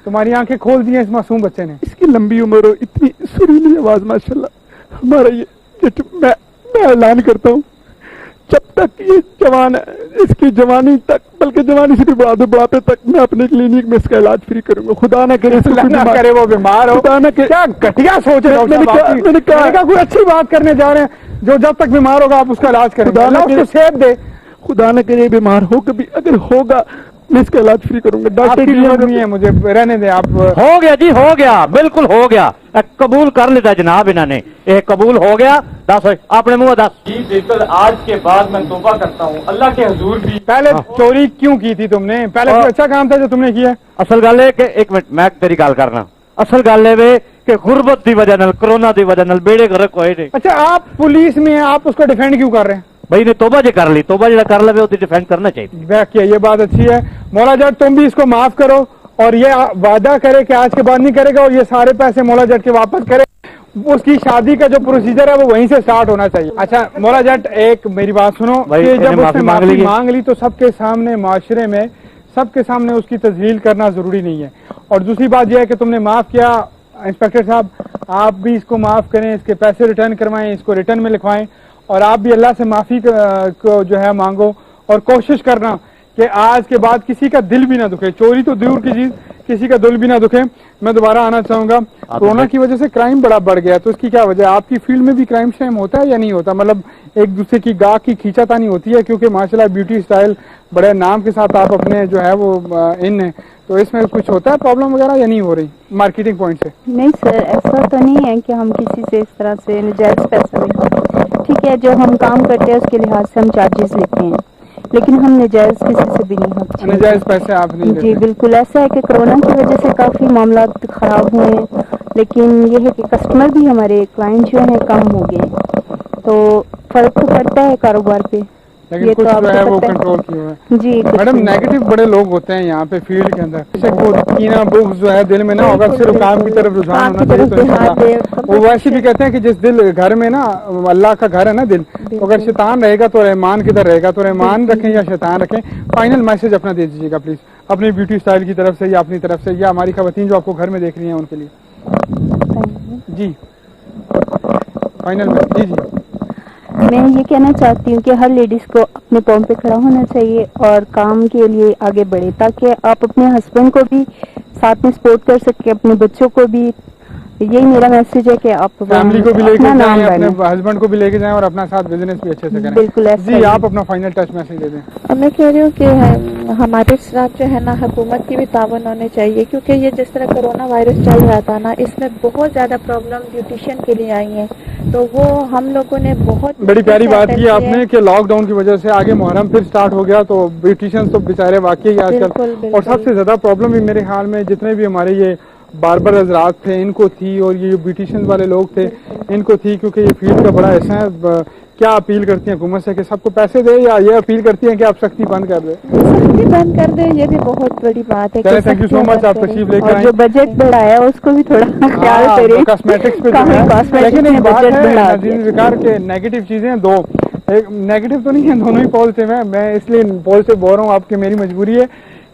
तुम्हारी आंखें खोल दी हैं इस मासूम बच्चे ने। इसकी लंबी उम्र और इतनी सुरीली आवाज, माशाल्लाह। हमारा ये मैं ऐलान करता हूँ, जब तक ये जवान है, इसकी जवानी तक, बल्कि जवानी से भी बुढ़ापे तक मैं अपने क्लिनिक में इसका इलाज फ्री करूंगा। खुदा ना करे करे वो बीमार हो। खुदा ना करे। क्या घटिया सोच है। मैंने कहा कोई अच्छी बात करने जा रहे हैं, जो जब तक बीमार होगा आप उसका इलाज करेंगे। खुदा ना करे सेहत दे। खुदा ना करे बीमार हो कभी, अगर होगा मैं इसका इलाज फ्री करूंगा। डॉक्टर की जरूरत नहीं है मुझे, रहने दे आप। हो गया जी, हो गया, बिल्कुल हो गया। कबूल कर लेता जनाब इन्होंने, ये कबूल हो गया। दस अपने मुंह दस। जी बिल्कुल, आज के बाद मैं तौबा करता हूँ अल्लाह के हुजूर भी। पहले चोरी क्यों की थी तुमने? पहले कोई अच्छा काम था जो तुमने किया? असल गल है कि एक मिनट मैं तेरी गल करना। असल गल है वे कि गुरबत की वजह नाल, कोरोना की वजह नाल बेड़े गर्क होए ने। अच्छा, आप पुलिस में आप उसको डिफेंड क्यों कर रहे हैं? भाई ने तोबा जो कर ली, तोबा जो कर ले उसकी डिफेंड करना चाहिए। ये बात अच्छी है। मौला जट तुम भी इसको माफ करो और ये वादा करे कि आज के बाद नहीं करेगा, और ये सारे पैसे मौला जट के वापस करे। उसकी शादी का जो प्रोसीजर है वो वहीं से स्टार्ट होना चाहिए। अच्छा मौला जट, एक मेरी बात सुनो कि जब उसने माफी मांग ली तो सबके सामने, माशरे में सबके सामने उसकी तजलील करना जरूरी नहीं है। और दूसरी बात यह है कि तुमने माफ किया, इंस्पेक्टर साहब आप भी इसको माफ करें, इसके पैसे रिटर्न करवाएं, इसको रिटर्न में लिखवाएं, और आप भी अल्लाह से माफी को जो है मांगो, और कोशिश करना कि आज के बाद किसी का दिल भी ना दुखे। चोरी तो दूर की चीज, किसी का दिल भी ना दुखे। मैं दोबारा आना चाहूंगा। कोरोना की वजह से क्राइम बड़ा बढ़ गया, तो इसकी क्या वजह? आपकी फील्ड में भी क्राइम शाइम होता है या नहीं होता? मतलब एक दूसरे की गाह की खींचातानी होती है, क्योंकि माशाल्लाह ब्यूटी स्टाइल बड़े नाम के साथ आप अपने जो है वो इन है, तो इसमें कुछ होता है प्रॉब्लम वगैरह या नहीं हो रही मार्केटिंग पॉइंट से? नहीं सर, ऐसा तो नहीं है कि हम किसी से इस तरह से नजायज पैसा लेते। ठीक है, जो हम काम करते हैं उसके लिहाज से हम चार्जेस लेते हैं, लेकिन हम नजायज किसी से भी नहीं। नजायज पैसे आप नहीं जी बिल्कुल। ऐसा है कि कोरोना की वजह से काफी मामला खराब हुए हैं, लेकिन ये है कि कस्टमर भी हमारे क्लाइंट जो है कम हो गए, तो फर्क तो पड़ता है कारोबार पे, लेकिन कुछ जो है वो कंट्रोल किया हुआ है। जी मैडम, नेगेटिव बड़े लोग होते हैं यहाँ पे फील्ड के अंदर। जैसे कीना बुग्ज जो है दिल में ना होगा, सिर्फ काम की तरफ रुझान होना चाहिए, तो इंशाल्लाह। वो वैसे भी कहते हैं कि जिस दिल घर में ना, अल्लाह का घर है ना दिल, तो अगर शैतान रहेगा तो रहमान किधर रहेगा? तो रहमान रखें या शैतान रखें? फाइनल मैसेज अपना दे दीजिएगा प्लीज, अपनी ब्यूटी स्टाइल की तरफ से या अपनी तरफ से, या हमारी खवातीन जो आपको घर में देख रही हैं उनके लिए। जी फाइनल मैसेज दीजिए। मैं ये कहना चाहती हूँ कि हर लेडीज को अपने पाँव पे खड़ा होना चाहिए और काम के लिए आगे बढ़े, ताकि आप अपने हस्बैंड को भी साथ में सपोर्ट कर सके, अपने बच्चों को भी। यही मेरा मैसेज है कि आप फैमिली को भी लेके जाएं, अपने हस्बैंड को भी लेके जाएं, और अपना साथ बिजनेस भी अच्छे से करें। बिल्कुल जी, आप अपना फाइनल टच मैसेज दे दें। मैं कह रही हूँ कि हमारे साथ जो है ना हुकूमत की भी तावन होनी चाहिए, क्योंकि ये जिस तरह कोरोना वायरस चल रहा था ना, इसमें बहुत ज्यादा प्रॉब्लम ब्यूटिशियन के लिए आई है, तो वो हम लोगों ने बहुत बड़ी प्यारी बात की आपने कि लॉकडाउन की वजह से आगे मुहर्रम फिर स्टार्ट हो गया, तो ब्यूटिशियन तो बेचारे वाकई आजकल, और सबसे ज्यादा प्रॉब्लम भी मेरे ख्याल में जितने भी हमारे ये बार्बर हजरात थे इनको थी, और ये ब्यूटिशियन वाले लोग थे इनको थी, क्योंकि ये फील्ड का बड़ा हिस्सा है। क्या अपील करती हैं हुकूमत से कि सबको पैसे दे, या ये अपील करती हैं कि आप सख्ती बंद कर दें? सख्ती बंद कर दें, ये भी बहुत बड़ी बात है। थैंक यू सो मच, आप तशरीफ लेकर आए। जो बजट बढ़ाया उसको भी थोड़ा ख्याल करें, कॉस्मेटिक्स पे। लेकिन एक बात है के नेगेटिव चीजें दो, एक नेगेटिव तो नहीं है, दोनों ही पॉजिटिव है। मैं इसलिए पॉजिटिव बोल रहा हूँ, आपकी मेरी मजबूरी है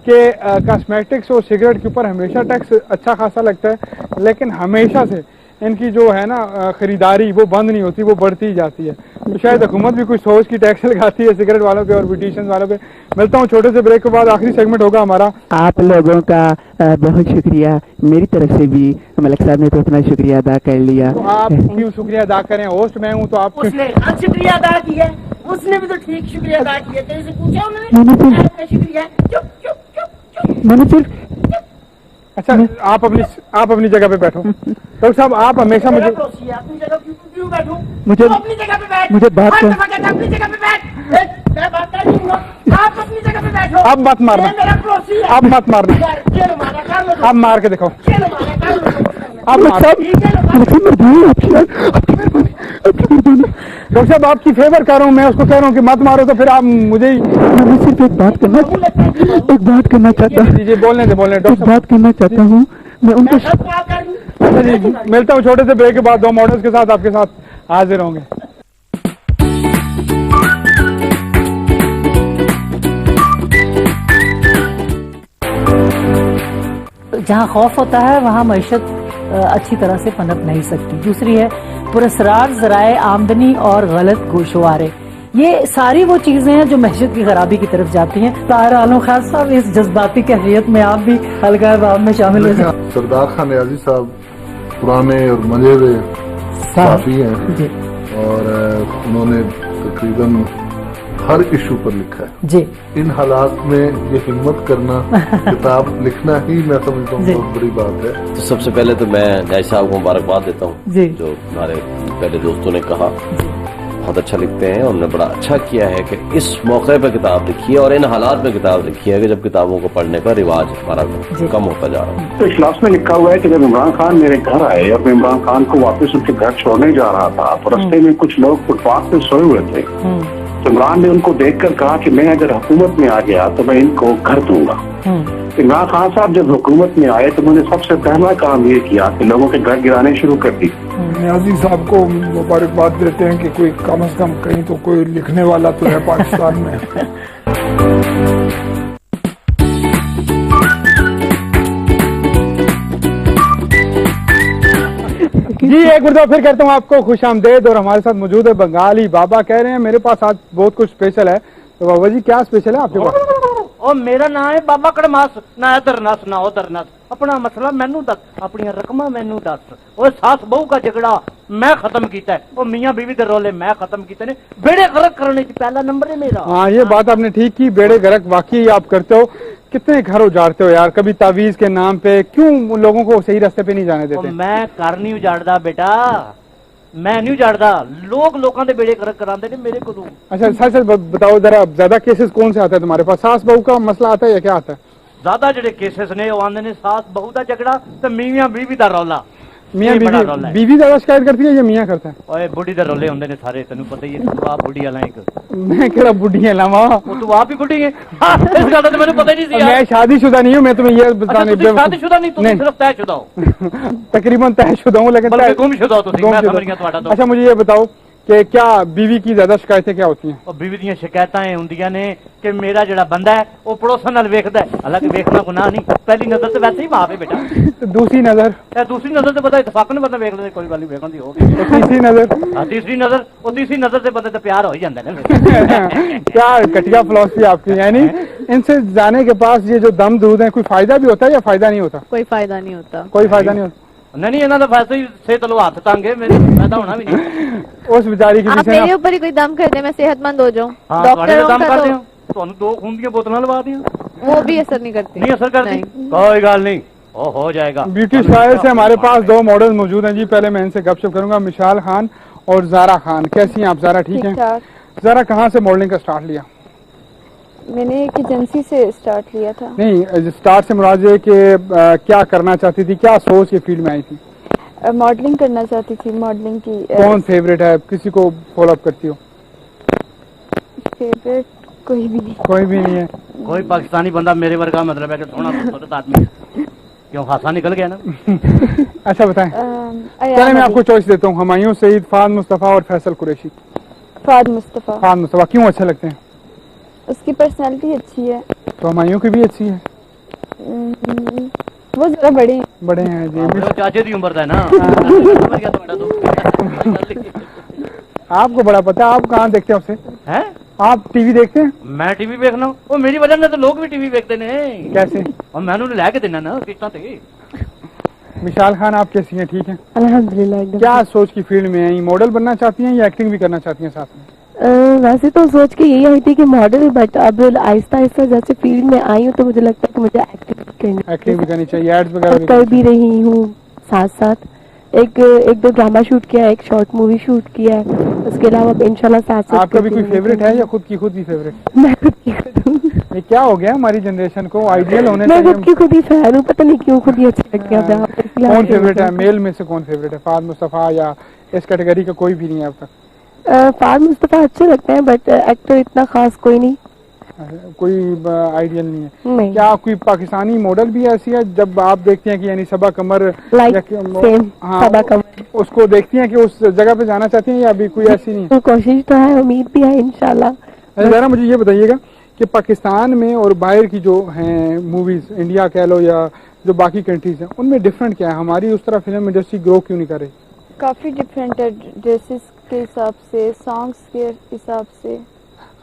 कि कॉस्मेटिक्स और सिगरेट के ऊपर हमेशा टैक्स अच्छा खासा लगता है, लेकिन हमेशा से इनकी जो है ना खरीदारी वो बंद नहीं होती, वो बढ़ती ही जाती है। तो शायद हुकूमत भी कुछ सोच की टैक्स लगाती है सिगरेट वालों पे और ब्यूटिशियन वालों पे। मिलता हूँ छोटे से ब्रेक के बाद, आखिरी सेगमेंट होगा हमारा। आप लोगों का बहुत शुक्रिया, मेरी तरफ से भी मलिक साहब ने तो अपना शुक्रिया अदा कर लिया। तो आप क्यों शुक्रिया अदा करें? होस्ट मैं हूँ तो आप उसने शुक्रिया अदा किया, اس نے بھی تو ٹھیک شکریہ ادا کیا. تیرے سے پوچھا انہوں نے آپ کا شکریہ. چپ چپ چپ. میں نے صرف اچھا آپ اپنی جگہ پہ بیٹھو. ڈاکٹر صاحب آپ ہمیشہ مجھے اپنی جگہ کیوں بیٹھوں؟ مجھے اپنی جگہ پہ بیٹھ. مجھے بات کر اپنی جگہ پہ بیٹھ. میں بات کر رہی ہوں. آپ اپنی جگہ پہ بیٹھو. اب مت مارنا. میرا پڑوسی ہے. اب مت مارنا. اب مار کے دکھاؤ. آپ ڈاکٹر صاحب آپ کی فیور کر رہا ہوں, میں اس کو کہہ رہا ہوں کہ مت مارو تو پھر آپ مجھے ہی. میں صرف ایک بات کرنا چاہتا ہوں. جی بولنے دیں ڈاکٹر بات کرنا چاہتا ہوں. میں ان کو اچھا جی ملتا ہوں چھوٹے سے بریک کے بعد 2 ماڈلز کے ساتھ آپ کے ساتھ حاضر ہوں گے. جہاں خوف ہوتا ہے وہاں معیشت اچھی طرح سے پنپ نہیں سکتی. دوسری ہے پراسرار ذرائع آمدنی اور غلط گوشوارے. یہ ساری وہ چیزیں ہیں جو معیشت کی خرابی کی طرف جاتی ہیں. طاہر عالم خان صاحب اس جذباتی کیفیت میں آپ بھی حلقہ باب میں شامل ہو جائیں. سردار خان نیازی صاحب پرانے اور مزے ہوئے صحافی ہیں اور انہوں نے تقریباً ہر ایشو پر لکھا ہے. جی ان حالات میں یہ ہمت کرنا کتاب لکھنا ہی میں سمجھتا ہوں بہت بڑی بات ہے. تو سب سے پہلے تو میں نیازی صاحب کو مبارکباد دیتا ہوں جو ہمارے پہلے دوستوں نے کہا بہت اچھا لکھتے ہیں. انہوں نے بڑا اچھا کیا ہے کہ اس موقع پہ کتاب لکھی ہے اور ان حالات میں کتاب لکھی ہے کہ جب کتابوں کو پڑھنے کا رواج ہمارا کم ہوتا جا رہا ہے. تو اخلاص میں لکھا ہوا ہے کہ جب عمران خان میرے گھر آئے اور میں عمران خان کو واپس ان کے گھر چھوڑنے جا رہا تھا تو رستے میں کچھ لوگ فٹ پاتھ پہ سوئے ہوئے تھے. تو عمران نے ان کو دیکھ کر کہا کہ میں اگر حکومت میں آ گیا تو میں ان کو گھر دوں گا. عمران خان صاحب جب حکومت میں آئے تو انہوں نے سب سے پہلا کام یہ کیا کہ لوگوں کے گھر گرانے شروع کر دی. نیازی صاحب کو مبارکباد دیتے ہیں کہ کوئی کم از کم کہیں تو کوئی لکھنے والا تو ہے پاکستان میں. جی ایک مرتبہ پھر کرتا ہوں آپ کو خوش آمدید. اور ہمارے ساتھ موجود ہے بنگالی بابا. کہہ رہے ہیں میرے پاس آج بہت کچھ اسپیشل ہے. تو بابا جی کیا اسپیشل ہے آپ کے پاس؟ اور میرا نام ہے بابا کڑماس. نہ ادھر نس نہ ادھر نس. اپنا مسئلہ مینو دس, اپنی رقم مینو دس. وہ ساس بہو کا جھگڑا میں ختم کیتا ہے. وہ میاں بیوی دے رولے میں ختم کیتے نے. بیڑے غرق کرنے کی پہلا نمبر ہے میرا. ہاں یہ بات آپ نے ٹھیک کی. بیڑے غرق واقعی آپ کرتے ہو. کتنے گھر اجاڑتے ہو یار. کبھی تعویذ کے نام پہ کیوں لوگوں کو صحیح راستے پہ نہیں جانے دیتے؟ میں کر نہیں اجاڑدا بیٹا, میں نہیں اجاڑدا. لوگوں دے بیڑے غرق کراندے نے میرے کو. اچھا سچ سچ بتاؤ ذرا, زیادہ کیسز کون سے آتا ہے تمہارے پاس؟ ساس بہو کا مسئلہ آتا ہے یا کیا آتا ہے؟ زیادہ جڑے کیسز نے وہ آندے نے ساس بہو دا جھگڑا تے میاں بیوی دا رولا. میاں بیوی زیادہ شکایت کرتی ہے یا میاں کرتا ہے؟ اوے بڈھی دے رولے ہوندے نے سارے, تینوں پتہ ہی ہے. تو آپ بڈھی والا ایک میں کہڑا بڈھی ہے لاوا. تو آپ ہی بڈھی ہے. اس گل تے مینوں پتہ ہی نہیں سی. میں شادی شدہ نہیں ہوں. میں تمہیں یہ بتانے شادی شدہ نہیں, تم صرف طے شدہ ہو. تقریباً طے شدہ ہوں لیکن گم شدہ ہو تسی. میں سمجھ گیا تہاڈا. اچھا مجھے یہ بتاؤ کہ کیا بیوی کی زیادہ شکایتیں کیا ہوتی ہیں؟ اور بیوی دیاں شکایتاں ہوندیاں نے کہ میرا جڑا بندہ ہے وہ پڑوسن نال ویکھدا ہے. حالانکہ ویکھنا گناہ نہیں. پہلی نظر سے ویسے ہی معاف ہے بیٹا. دوسری نظر سے بندہ اتفاق نے بندہ ویکھ لے, کوئی گل نہیں ویکھن دی ہوگی. تیسری نظر سے بندے تے پیار ہو ہی جاندا ہے. کیا کٹیا فلسفی آپ کی. یعنی ان سے جانے کے پاس یہ جو دم درود ہیں کوئی فائدہ بھی ہوتا ہے یا فائدہ نہیں ہوتا؟ کوئی فائدہ نہیں ہوتا. کوئی فائدہ نہیں ہوتا. نہیں انہاں دا ویسے ہی صحت لو ہاتھ تنگ ہے. میرے پیدا ہونا بھی نہیں. اس بیچاری کی آپ میرے اوپر ہی کوئی دم کر دے میں صحت مند ہو جاؤں. ڈاکٹر دم کر دیں تانوں 2 خون دی بوتلاں لوا دیاں, وہ بھی اثر نہیں کرتی. نہیں اثر کرتی. کوئی گل نہیں, ہو جائے گا. بیوٹی اسٹائل سے ہمارے پاس 2 ماڈل موجود ہیں جی. پہلے میں ان سے گپ شپ کروں گا. مشال خان اور زارا خان. کیسی ہیں آپ زارا؟ ٹھیک ہیں. زارا کہاں سے ماڈلنگ کا سٹارٹ لیا؟ میں نے ایک ایجنسی سے سٹارٹ لیا تھا. نہیں سٹارٹ سے مراد یہ کہ کیا کرنا چاہتی تھی, کیا سوچ کے فیلڈ میں آئی تھی؟ ماڈلنگ کرنا چاہتی تھی. ماڈلنگ کی کون فیوریٹ ہے, کسی کو فالو اپ کرتی ہو؟ فیوریٹ کوئی بھی نہیں. کوئی بھی نہیں ہے. کوئی پاکستانی بندہ میرے ورگا مطلب ہے کہ سونا خوبصورت آدمی کیوں خاصا نکل گیا نا. اچھا بتائیں. چلے میں آپ کو چوائس دیتا ہوں. ہمایوں سعید, فہد مصطفیٰ اور فیصل قریشی. فہد مصطفیٰ. فہد مصطفیٰ کیوں اچھے لگتے ہیں؟ اس کی پرسنالٹی اچھی ہے. تو ہمایوں کی بھی اچھی ہے. وہ ذرا بڑے ہیں جی. چاچے دی عمر دا ہے نا. آپ کو بڑا پتا. آپ کہاں دیکھتے ہیں اسے؟ آپ ٹی وی دیکھتے ہیں؟ میں ٹی وی دیکھنا ہوں. وہ میری وجہ سے تو لوگ بھی ٹی وی دیکھتے ہیں. کیسے؟ اور میں انہوں نے لے کے دینا نا قسطاں تے. مشال خان آپ کیسی ہیں؟ ٹھیک ہیں الحمدللہ. کیا سوچ کی فیلڈ میں ہیں؟ ماڈل بننا چاہتی ہیں یا ایکٹنگ بھی کرنا چاہتی ہیں ساتھ میں؟ वैसे तो सोच के यही आई थी कि मॉडल, बट अब आहिस्ता आहिस्ता जैसे फील्ड में आई हूँ तो मुझे लगता है कि मुझे एक्टिंग भी करनी चाहिए, एड्स वगैरह भी कर भी रही हूँ साथ साथ। एक दो ड्रामा शूट किया है, एक शॉर्ट मूवी शूट किया है, उसके अलावा इंशाल्लाह साथ साथ। आपका भी कोई फेवरेट है या खुद की फेवरेट? मैं खुद की खुद हूँ। ये क्या हो गया हमारी जनरेशन को, आइडियल होने मैं चाहिए। खुद की खुद ही फैन हूँ, पता नहीं क्यों खुद ही अच्छा लगता है। कौन फेवरेट है मेल में से, कौन फेवरेट है? फाद मुस्तफा या इस कैटेगरी का कोई भी नहीं है अब तक? फाद मुस्तफा अच्छे लगते हैं, बट एक्टर इतना खास कोई नहीं, कोई आइडियल नहीं है। नहीं। क्या कोई पाकिस्तानी मॉडल भी ऐसी है जब आप देखती हैं कि यानी सबा कमर सबा कमर उसको देखती हैं कि उस जगह पे जाना चाहती हैं, या अभी कोई ऐसी नहीं है? तो कोशिश तो है, उम्मीद भी है इंशाल्लाह। जरा मुझे ये बताइएगा कि पाकिस्तान में और बाहर की जो हैं मूवीज, इंडिया कह लो या जो बाकी कंट्रीज हैं, उनमें डिफरेंट क्या है? हमारी उस तरह फिल्म इंडस्ट्री ग्रो क्यों नहीं कर रही? काफी डिफरेंट है, ड्रेसेस के हिसाब से, सॉन्ग्स के हिसाब से।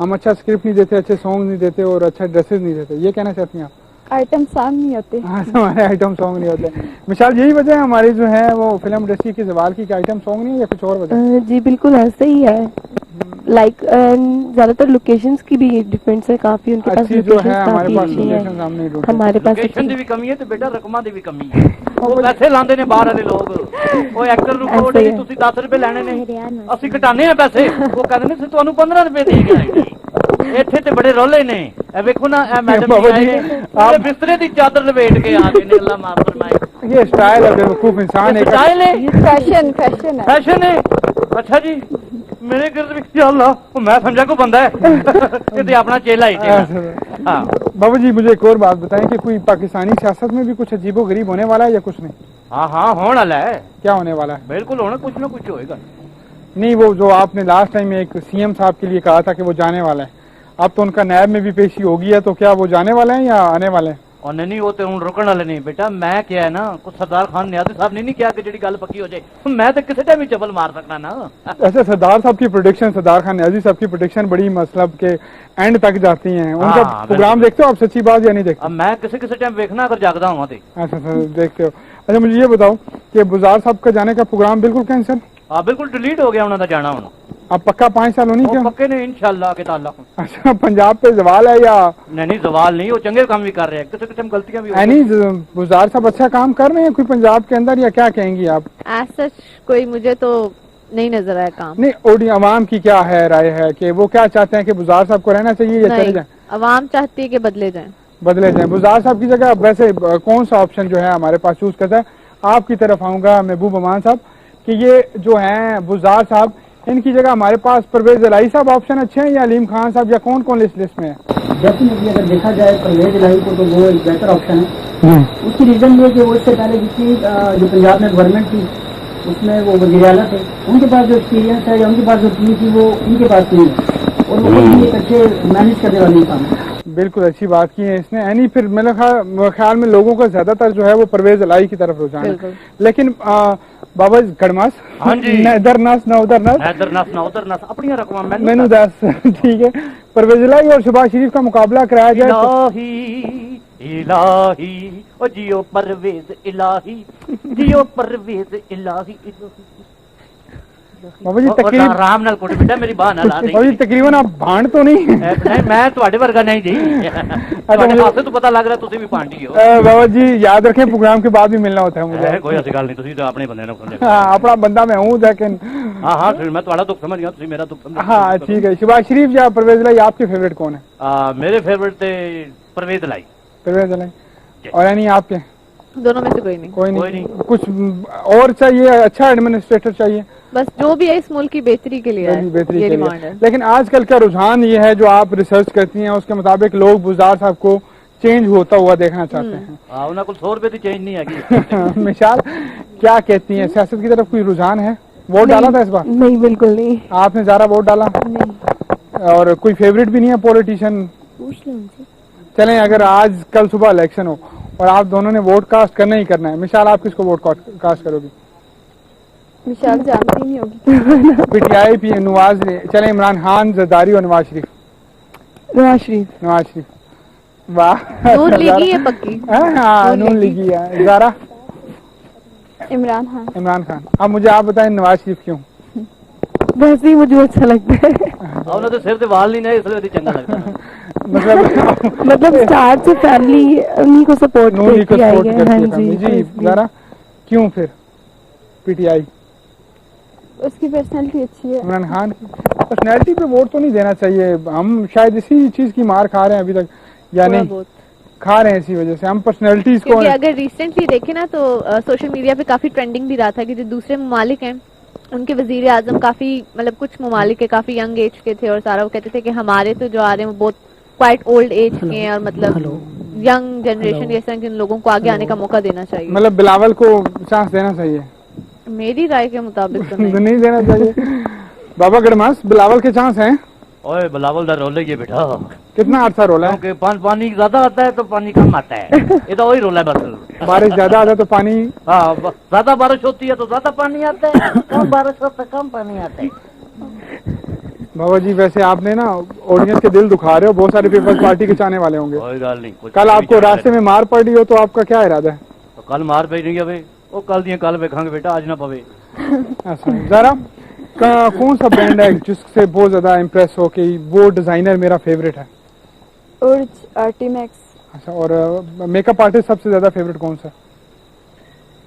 हम अच्छा स्क्रिप्ट नहीं देते, अच्छे सॉन्ग नहीं देते और अच्छा ड्रेसेस नहीं देते, ये कहना चाहती हैं आप? आइटम सॉन्ग नहीं होते। हाँ, हमारे आइटम सॉन्ग नहीं होते। मिसाल यही वजह है हमारी जो है वो फिल्म इंडस्ट्री की ज़वाल की, आइटम सॉन्ग नहीं है या कुछ और वजह? जी बिल्कुल ऐसे ही है। लाइक ज्यादातर लोकेशंस की भी डिफरेंस है काफी, उनके पास जो है हमारे पास लोकेशंस हम नहीं ढूंढते। हमारे पास लोकेशन दी भी कमी है ਤੇ ਬੇਟਾ ਰਕਮਾਂ ਦੀ ਵੀ ਕਮੀ ਹੈ। ਉਹ ਪੈਸੇ ਲਾਉਂਦੇ ਨੇ ਬਾਹਰ ਵਾਲੇ ਲੋਕ, ਉਹ ਐਕਟਰ ਨੂੰ ਕੋਡ ਜੀ ਤੁਸੀਂ 10 ਰੁਪਏ ਲੈਣੇ ਨੇ, ਅਸੀਂ ਘਟਾਣੇ ਆ ਪੈਸੇ, ਉਹ ਕਹਿੰਦੇ ਨੇ ਤੁਹਾਨੂੰ 15 ਰੁਪਏ ਦੇ ਗਏ। ਇੱਥੇ ਤੇ ਬੜੇ ਰੌਲੇ ਨੇ, ਇਹ ਵੇਖੋ ਨਾ ਇਹ ਮੈਡਮ ਆਏ ਨੇ, ਆਪ ਬਿਸਤਰੇ ਦੀ ਚਾਦਰ ਲਪੇਟ ਕੇ ਆ ਗਏ ਨੇ, ਅੱਲਾ ਮਾਫ फरमाए। ये स्टाइल है, बेवकूफ इंसान है, स्टाइल है, फैशन फैशन है, फैशन है। अच्छा जी, मेरे गिरद भी अल्लाह, मैं समझा को बंदा है ये अपना चेला ही चेला। हाँ बाबा जी, मुझे एक और बात बताएं कि कोई पाकिस्तानी सियासत में भी कुछ अजीबो गरीब होने वाला है या कुछ नहीं? हाँ हाँ होने वाला है। क्या होने वाला है? बिल्कुल होना, कुछ ना कुछ होएगा। नहीं, वो जो आपने लास्ट टाइम एक सीएम साहब के लिए कहा था कि वो जाने वाला है, अब तो उनका नैब में भी पेशी होगी है, तो क्या वो जाने वाले हैं या आने वाले हैं? और नहीं वो तो हूँ रुकने वाले नहीं बेटा, मैं क्या है ना, कुछ सरदार खान नियाजी साहब ने नहीं किया कि जी गल पक्की हो जाए, मैं तो किसी टाइम ही चबल मार सकना ना। अच्छा, सरदार साहब की प्रोडिक्शन, सरदार खान नियाजी साहब की प्रोडिक्शन बड़ी मतलब के एंड तक जाती हैं, उनका प्रोग्राम देखते हो आप, सच्ची बात या नहीं देखते? अब मैं किसी टाइम देखना अगर जागदा हुआ। अच्छा देखते हो। अच्छा मुझे ये बताओ कि बुजार साहब का जाने का प्रोग्राम बिल्कुल कैंसिल? हाँ बिल्कुल डिलीट हो गया उन्होंने जाना होना। अब पक्का 5 साल होनी क्या? पक्के नहीं इंशाल्लाह के ताला। अच्छा, पंजाब पे जवाल है या नहीं? जवाल नहीं, वो चंगे काम भी कर रहे हैं, किसी किस्म गलतियां भी नहीं, बुजार साहब अच्छा काम कर रहे हैं कोई पंजाब के अंदर, या क्या कहेंगी आप? सच कोई मुझे तो नहीं नजर आया काम। नहीं, ओडी अवाम की क्या है राय है कि वो क्या चाहते हैं कि बुजार साहब को रहना चाहिए या चले जाए? अवाम चाहती है कि बदले जाए। बदले जाए। बुजार साहब की जगह वैसे कौन सा ऑप्शन जो है हमारे पास चूज करता है? आपकी तरफ आऊंगा महबूब अमान साहब कि ये जो है बुजार साहब, इनकी जगह हमारे पास परवेज इलाही साहब ऑप्शन अच्छे हैं या अलीम खान साहब, या कौन कौन लिस्ट में है? डेफिनेटली अगर देखा जाए परवेज इलाही को तो वो एक बेहतर ऑप्शन है। उसकी रीजन ये कि वो इससे पहले जितनी जो पंजाब में गवर्नमेंट थी उसमें वो वज़ीर आला थे, उनके पास जो एक्सपीरियंस है या उनके पास जो टीम थी वो इनके पास नहीं है, और वो भी एक अच्छे मैनेज करने वाले इंसान है। बिल्कुल अच्छी बात की है इसने। यानी फिर मेरे ख्याल में लोगों का ज्यादातर जो है वो परवेज इलाही की तरफ रुझान है। लेकिन बाबा गड़मास, हाँ जी, न इधर नस न उधर नस, इधर नस न उधर नस, अपनी रकम मैनू दस ठीक है। परवेज इलाही और शहबाज शरीफ का मुकाबला कराया जाए। इलाही इलाही ओ जियो परवेज इलाही, जियो परवेज इलाही। बाबा जी तकरीबन आराम नाल कोट बेटा, मेरी बाह ना ला दे। बाबा जी तकरीबन आप भांड तो नहीं? नहीं, मैं तुम्हारे वर्गा नहीं जी, तुम्हारे पास तो पता लग रहा तुसी भी पांडी हो। बाबा जी याद रखें, प्रोग्राम के बाद भी मिलना होता है मुझे। कोई ऐसी गल नहीं, तुसी तो अपने बंदे ने समझे। हाँ, अपना बंदा मैं हूँ, लेकिन हाँ हाँ मैं तुम्हारा दुख समझ गया, तुसी मेरा दुख समझ। हाँ ठीक है। शहबाज शरीफ या परवेज इलाही, आपके फेवरेट कौन है? मेरे फेवरेट थे परवेज इलाही। परवेज इलाही। और यानी आपके? दोनों में से कोई नहीं। कोई नहीं। कुछ और चाहिए? अच्छा एडमिनिस्ट्रेटर चाहिए? बस जो भी है इस मुल्क की बेहतरी के लिए है, बेहतरी ये के डिमांड लिए। है। लेकिन आजकल का रुझान ये है, जो आप रिसर्च करती हैं उसके मुताबिक लोग बुजार साहब को चेंज होता हुआ देखना चाहते हैं। उन्हें कुछ 100 रुपए की चेंज नहीं आएगी। मिसाल क्या कहती हैं, सियासत की तरफ कोई रुझान है? वोट डाला था इस बार? नहीं, बिल्कुल नहीं। आपने ज़रा वोट डाला? नहीं। और कोई फेवरेट भी नहीं है पॉलिटिशियन? पूछ लो उनसे। चलें, अगर आज कल सुबह इलेक्शन हो और आप दोनों ने वोट कास्ट करना ही करना है, मिसाल आप किसको वोट कास्ट करोगी? मिसाल जानती नहीं होगी। पीटीआई पी नवाज, चले इमरान खान, जरदारी और नवाज शरीफ? नवाज शरीफ। नवाज शरीफ, वाह। नून लीगी है पक्की। हाँ नून लीगी है। ज़रा? इमरान खान। इमरान खान। अब मुझे आप बताएं नवाज शरीफ क्यों? वैसे ही मुझे अच्छा लगता है। ਉਹਨਾਂ ਦੇ ਸਿਰ ਤੇ ਵਾਲ नहीं है इसलिए चंगा लगता है मतलब स्टार से फैमिली उन्हीं को सपोर्ट करती आई है। हाँ जी ज़रा क्यों फिर पीटीआई? उसकी पर्सनैलिटी अच्छी है। इमरान खान की पर्सनैलिटी पे वोट तो नहीं देना चाहिए, हम शायद इसी चीज की मार खा रहे हैं अभी तक, या नहीं खा रहे हैं इसी वजह से हम पर्सनैलिटीज को। क्योंकि अगर रिसेंटली देखें ना तो सोशल मीडिया पे काफी ट्रेंडिंग भी रहा था कि जो दूसरे ममालिक हैं उनके वजीर आजम काफी मतलब कुछ ममालिक के काफी यंग एज के थे और सारा वो कहते थे कि हमारे तो जो आ रहे हैं वो बहुत क्वाइट ओल्ड एज के हैं और मतलब यंग जनरेशन के इस तरह के लोगों को आगे आने का मौका देना चाहिए। मतलब बिलावल को चांस देना चाहिए? मेरी राय के मुताबिक तो नहीं देना चाहिए। बाबा गड़मास बिलावल के चांस हैं? ओए बिलावल दा रोले ये बेटा कितना अच्छा रोला है? क्योंकि पानी ज्यादा आता है तो पानी कम आता है ये तो वही रोला है बस। बारिश ज्यादा आता है तो पानी, हाँ ज्यादा बारिश होती है तो ज्यादा पानी आता है, कम बारिश होता है कम पानी आता है। बाबा जी वैसे आपने ना ऑडियंस के दिल दुखा रहे हो, बहुत सारे पीपल्स पार्टी के चाहने वाले होंगे। कोई गल नहीं, कल आपको रास्ते में मार पड़ी हो तो आपका क्या इरादा है? तो कल मार पई रही है वो कल दिया कल वेखांगे बेटा, आज ना पवे। जरा कौन सा ब्रांड है जिससे बहुत ज्यादा इम्प्रेस हो कि वो डिजाइनर मेरा फेवरेट है? आर्टिमैक्स। अच्छा, और मेकअप आर्टिस्ट सबसे ज्यादा फेवरेट कौन सा?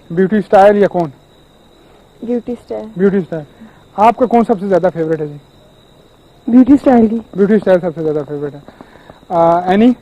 ब्यूटी स्टाइल या कौन? Beauty style. Beauty style. आपका कौन सबसे ज्यादा फेवरेट है जी? ब्यूटी स्टाइल की। ब्यूटी स्टाइल सबसे ज्यादा फेवरेट है। एनी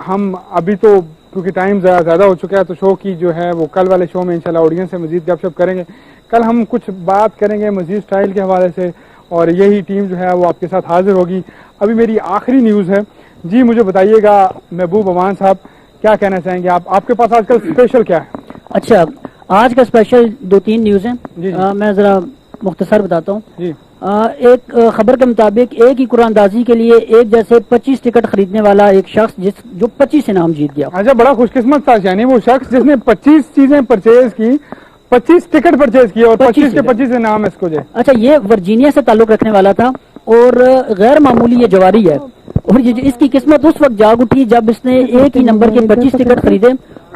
हम अभी तो क्योंकि टाइम ज्यादा हो चुका है तो शो की जो है वो कल वाले शो में इंशाल्लाह ऑडियंस से मजीद गपशप करेंगे। कल हम कुछ बात करेंगे मजीद स्टाइल के हवाले से और यही टीम जो है वो आपके साथ हाजिर होगी। अभी मेरी आखिरी न्यूज़ है जी, मुझे बताइएगा महबूब अमान साहब क्या कहना चाहेंगे आप? आपके पास आजकल स्पेशल क्या है? अच्छा, आज का स्पेशल 2-3 न्यूज़ हैं, मैं जरा मुख्तसर बताता हूँ। एक खबर के मुताबिक एक ही कुरानदाजी के लिए एक जैसे 25 टिकट खरीदने वाला एक शख्स जो 25 इनाम जीत गया। अच्छा, बड़ा खुशकिस्मत था, यानी वो शख्स जिसने 25 चीजें परचेज की, 25 टिकट परचेज किए और 25 के 25 इनाम इसको जो। अच्छा, ये वर्जीनिया से ताल्लुक रखने वाला था और गैर मामूली ये जवारी है और ये इसकी किस्मत उस वक्त जाग उठी जब इसने एक ही नंबर के 25 टिकट खरीदे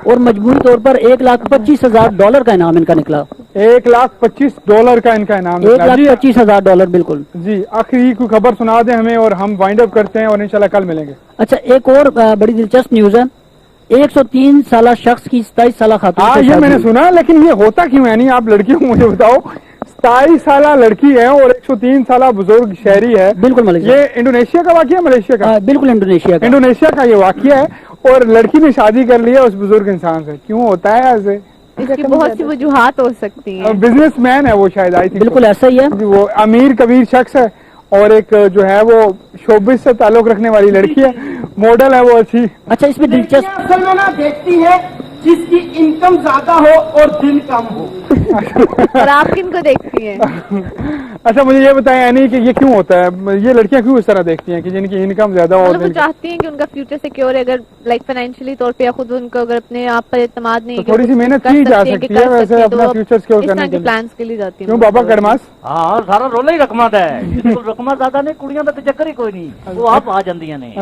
और मजबूरी तौर पर $1,25,000 का इनाम इनका निकला। $1,25,000 का इनका इनाम निकला। $1,25,000 बिल्कुल जी। आखिरी कोई खबर सुना दें हमें और हम वाइंड अप करते हैं और इंशाल्लाह कल मिलेंगे। अच्छा, एक और बड़ी दिलचस्प न्यूज है। 103 साल शख्स की 27 साल खातून। हाँ, ये मैंने सुना, लेकिन ये होता क्यों है? नहीं, आप लड़की हो मुझे बताओ। 27 साल लड़की है और 103 साल बुजुर्ग शहरी है। बिल्कुल मलिक। ये इंडोनेशिया का वाकया है? मलेशिया का? बिल्कुल इंडोनेशिया का ये वाकया है और लड़की ने शादी कर लिया उस बुजुर्ग इंसान से। क्यों होता है ऐसे? इसकी बहुत सी वजूहात हो सकती हैं। बिजनेसमैन है वो शायद, आई थिंक। बिल्कुल ऐसा ही है। वो अमीर कबीर शख्स है और एक जो है वो शोबिस से ताल्लुक रखने वाली लड़की है, मॉडल है वो अच्छी। अच्छा, इसमें दिलचस्प असल में ना देखती है जिसकी इनकम ज्यादा हो और दिन कम हो। और आप किनको देखती हैं? अच्छा, मुझे ये बताएं यानी कि ये क्यों होता है? ये लड़कियां क्यों इस तरह देखती हैं कि जिनकी इनकम ज्यादा हो? वो चाहती हैं कि उनका फ्यूचर सिक्योर है, अगर लाइक फाइनेंशियली तौर पे या खुद उनको अगर अपने आप पर एतमाद नहीं, तो थोड़ी सी मेहनत की जा सकती है वैसे अपना फ्यूचर सिक्योर करने के प्लान्स के लिए जाती है। क्यों बाबा गड़मास? हाँ, सारा रोला ही रकमा दा है। रकमा ज्यादा ने कुड़ियां दा तो चक्कर ही कोई नहीं, वो आप आ जांदियां ने।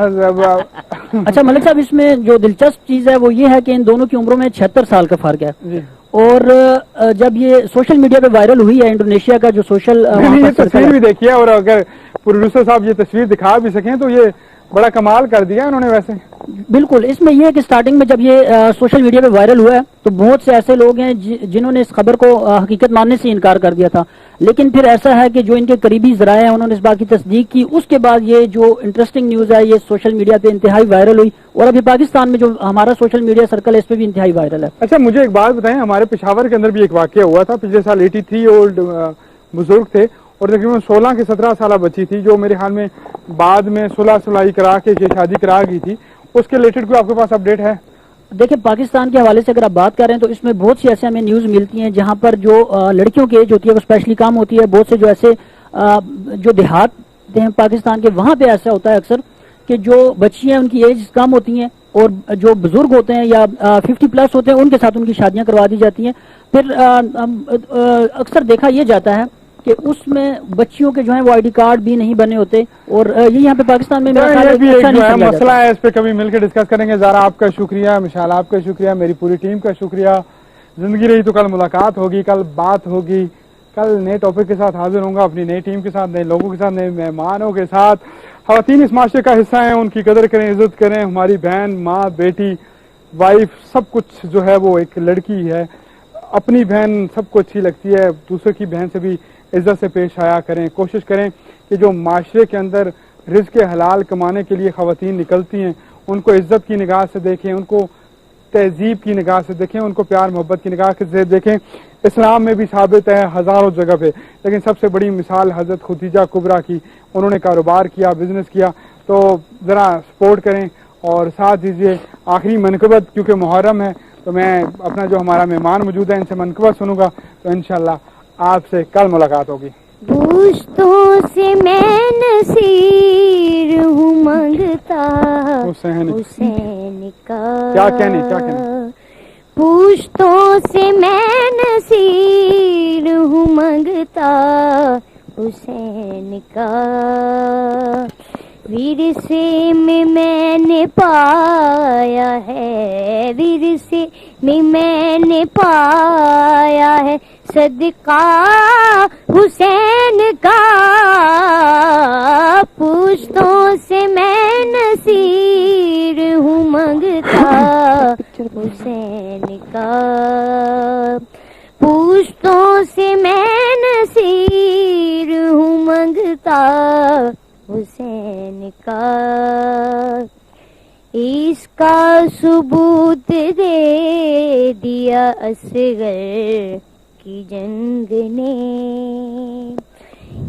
अच्छा मलिक साहब, इसमें जो दिलचस्प चीज है वो ये है कि इन दोनों की उम्रों में 76 साल का फर्क है और जब ये सोशल मीडिया पे वायरल हुई है इंडोनेशिया का जो सोशल तस्वीर भी देखी है और अगर प्रोड्यूसर साहब ये तस्वीर दिखा भी सकें तो ये बड़ा कमाल कर दिया उन्होंने वैसे। बिल्कुल, इसमें यह है कि स्टार्टिंग में जब ये सोशल मीडिया पे वायरल हुआ है तो बहुत से ऐसे लोग हैं जिन्होंने इस खबर को हकीकत मानने से इनकार कर दिया था, लेकिन फिर ऐसा है कि जो इनके करीबी जराए हैं उन्होंने इस बात की तस्दीक की। उसके बाद ये जो इंटरेस्टिंग न्यूज है ये सोशल मीडिया पे इंतहाई वायरल हुई और अभी पाकिस्तान में जो हमारा सोशल मीडिया सर्कल है इस पे भी इंतहाई वायरल है। अच्छा, मुझे एक बात बताएं, हमारे पेशावर के अंदर भी एक वाकया हुआ था पिछले साल। 83 ओल्ड बुजुर्ग थे और तकरीबन 16 के 17 साल बच्ची थी जो मेरे ख्याल में बाद में सुलह करा के शादी करा गई थी। उसके रिलेटेड कोई आपके पास अपडेट है? देखिए, पाकिस्तान के हवाले से अगर आप बात करें तो इसमें बहुत सी ऐसे हमें न्यूज मिलती हैं जहां पर जो लड़कियों की एज होती है वो स्पेशली कम होती है। बहुत से जो ऐसे जो देहात हैं पाकिस्तान के, वहां पे ऐसा होता है अक्सर कि जो बच्चियां उनकी एज कम होती हैं और जो बुजुर्ग होते हैं या 50 प्लस होते हैं उनके साथ उनकी शादियां करवा दी जाती हैं। फिर अक्सर देखा यह जाता है कि उसमें बच्चियों के जो है वो आईडी कार्ड भी नहीं बने होते और ये यहाँ पे पाकिस्तान में मसला है, इस पे कभी मिलकर डिस्कस करेंगे। ज़ारा आपका शुक्रिया, मिशाल आपका शुक्रिया, मेरी पूरी टीम का शुक्रिया। जिंदगी रही तो कल मुलाकात होगी, कल बात होगी। कल नए टॉपिक के साथ हाजिर होऊंगा, अपनी नई टीम के साथ, नए लोगों के साथ, नए मेहमानों के साथ। ख़वातीन इस माशरे का हिस्सा हैं, उनकी कदर करें, इज्जत करें। हमारी बहन, माँ, बेटी, वाइफ, सब कुछ जो है वो एक लड़की है। अपनी बहन सबको अच्छी लगती है, दूसरे की बहन से भी इज्जत से पेश आया करें। कोशिश करें कि जो माशरे के अंदर रिज़्क़ हलाल कमाने के लिए ख़वातीन निकलती हैं, उनको इज्जत की निगाह से देखें, उनको तहजीब की निगाह से देखें, उनको प्यार मोहब्बत की निगाह से देखें। इस्लाम में भी साबित है हज़ारों जगह पे, लेकिन सबसे बड़ी मिसाल हज़रत खुदीजा कुबरा की। उन्होंने कारोबार किया, बिजनेस किया, तो ज़रा सपोर्ट करें और साथ दीजिए। आखिरी मनकबत, क्योंकि मुहर्रम है, तो मैं अपना जो हमारा मेहमान मौजूद है इनसे मनकबत सुनूंगा, तो इंशाअल्लाह आपसे कल मुलाकात होगी। दोस्तों से मैं नसीर हूँ मांगता हुसैन का। क्या कहने पूछतों से मैं नसीर हूँ मांगता हुसैन का। विरसे में मैंने पाया है, विरसे में मैंने पाया है सदका हुसैन का। पूछतों से मैं नसीर हूँ मांगता हुसैन का। पूछतों से मैं नसीर हूँ मांगता हुसैन का। इसका सबूत दे दिया असगर की जंग ने।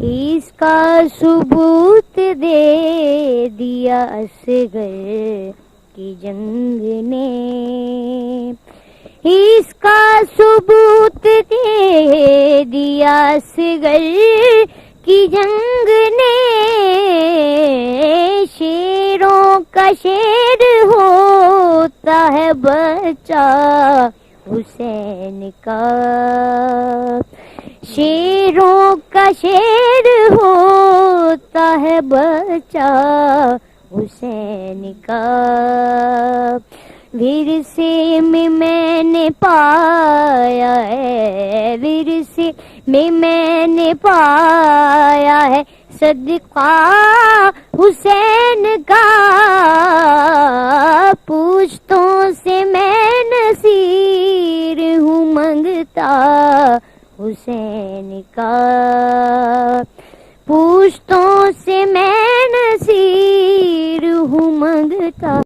इसका सबूत दे दिया असगर की जंग ने। इसका सबूत दे दिया असगर की जंग ने। शेरों का शेर होता है बच्चा हुसैन का। शेरों का शेर होता है बच्चा हुसैन का। विरसे में मैंने पाया है, विरसे में मैंने पाया है सदका हुसैन का। पूछतों से मैं नसीर हूँ मांगता हुसैन का। पूछतों से मैं नसीर हूँ मांगता।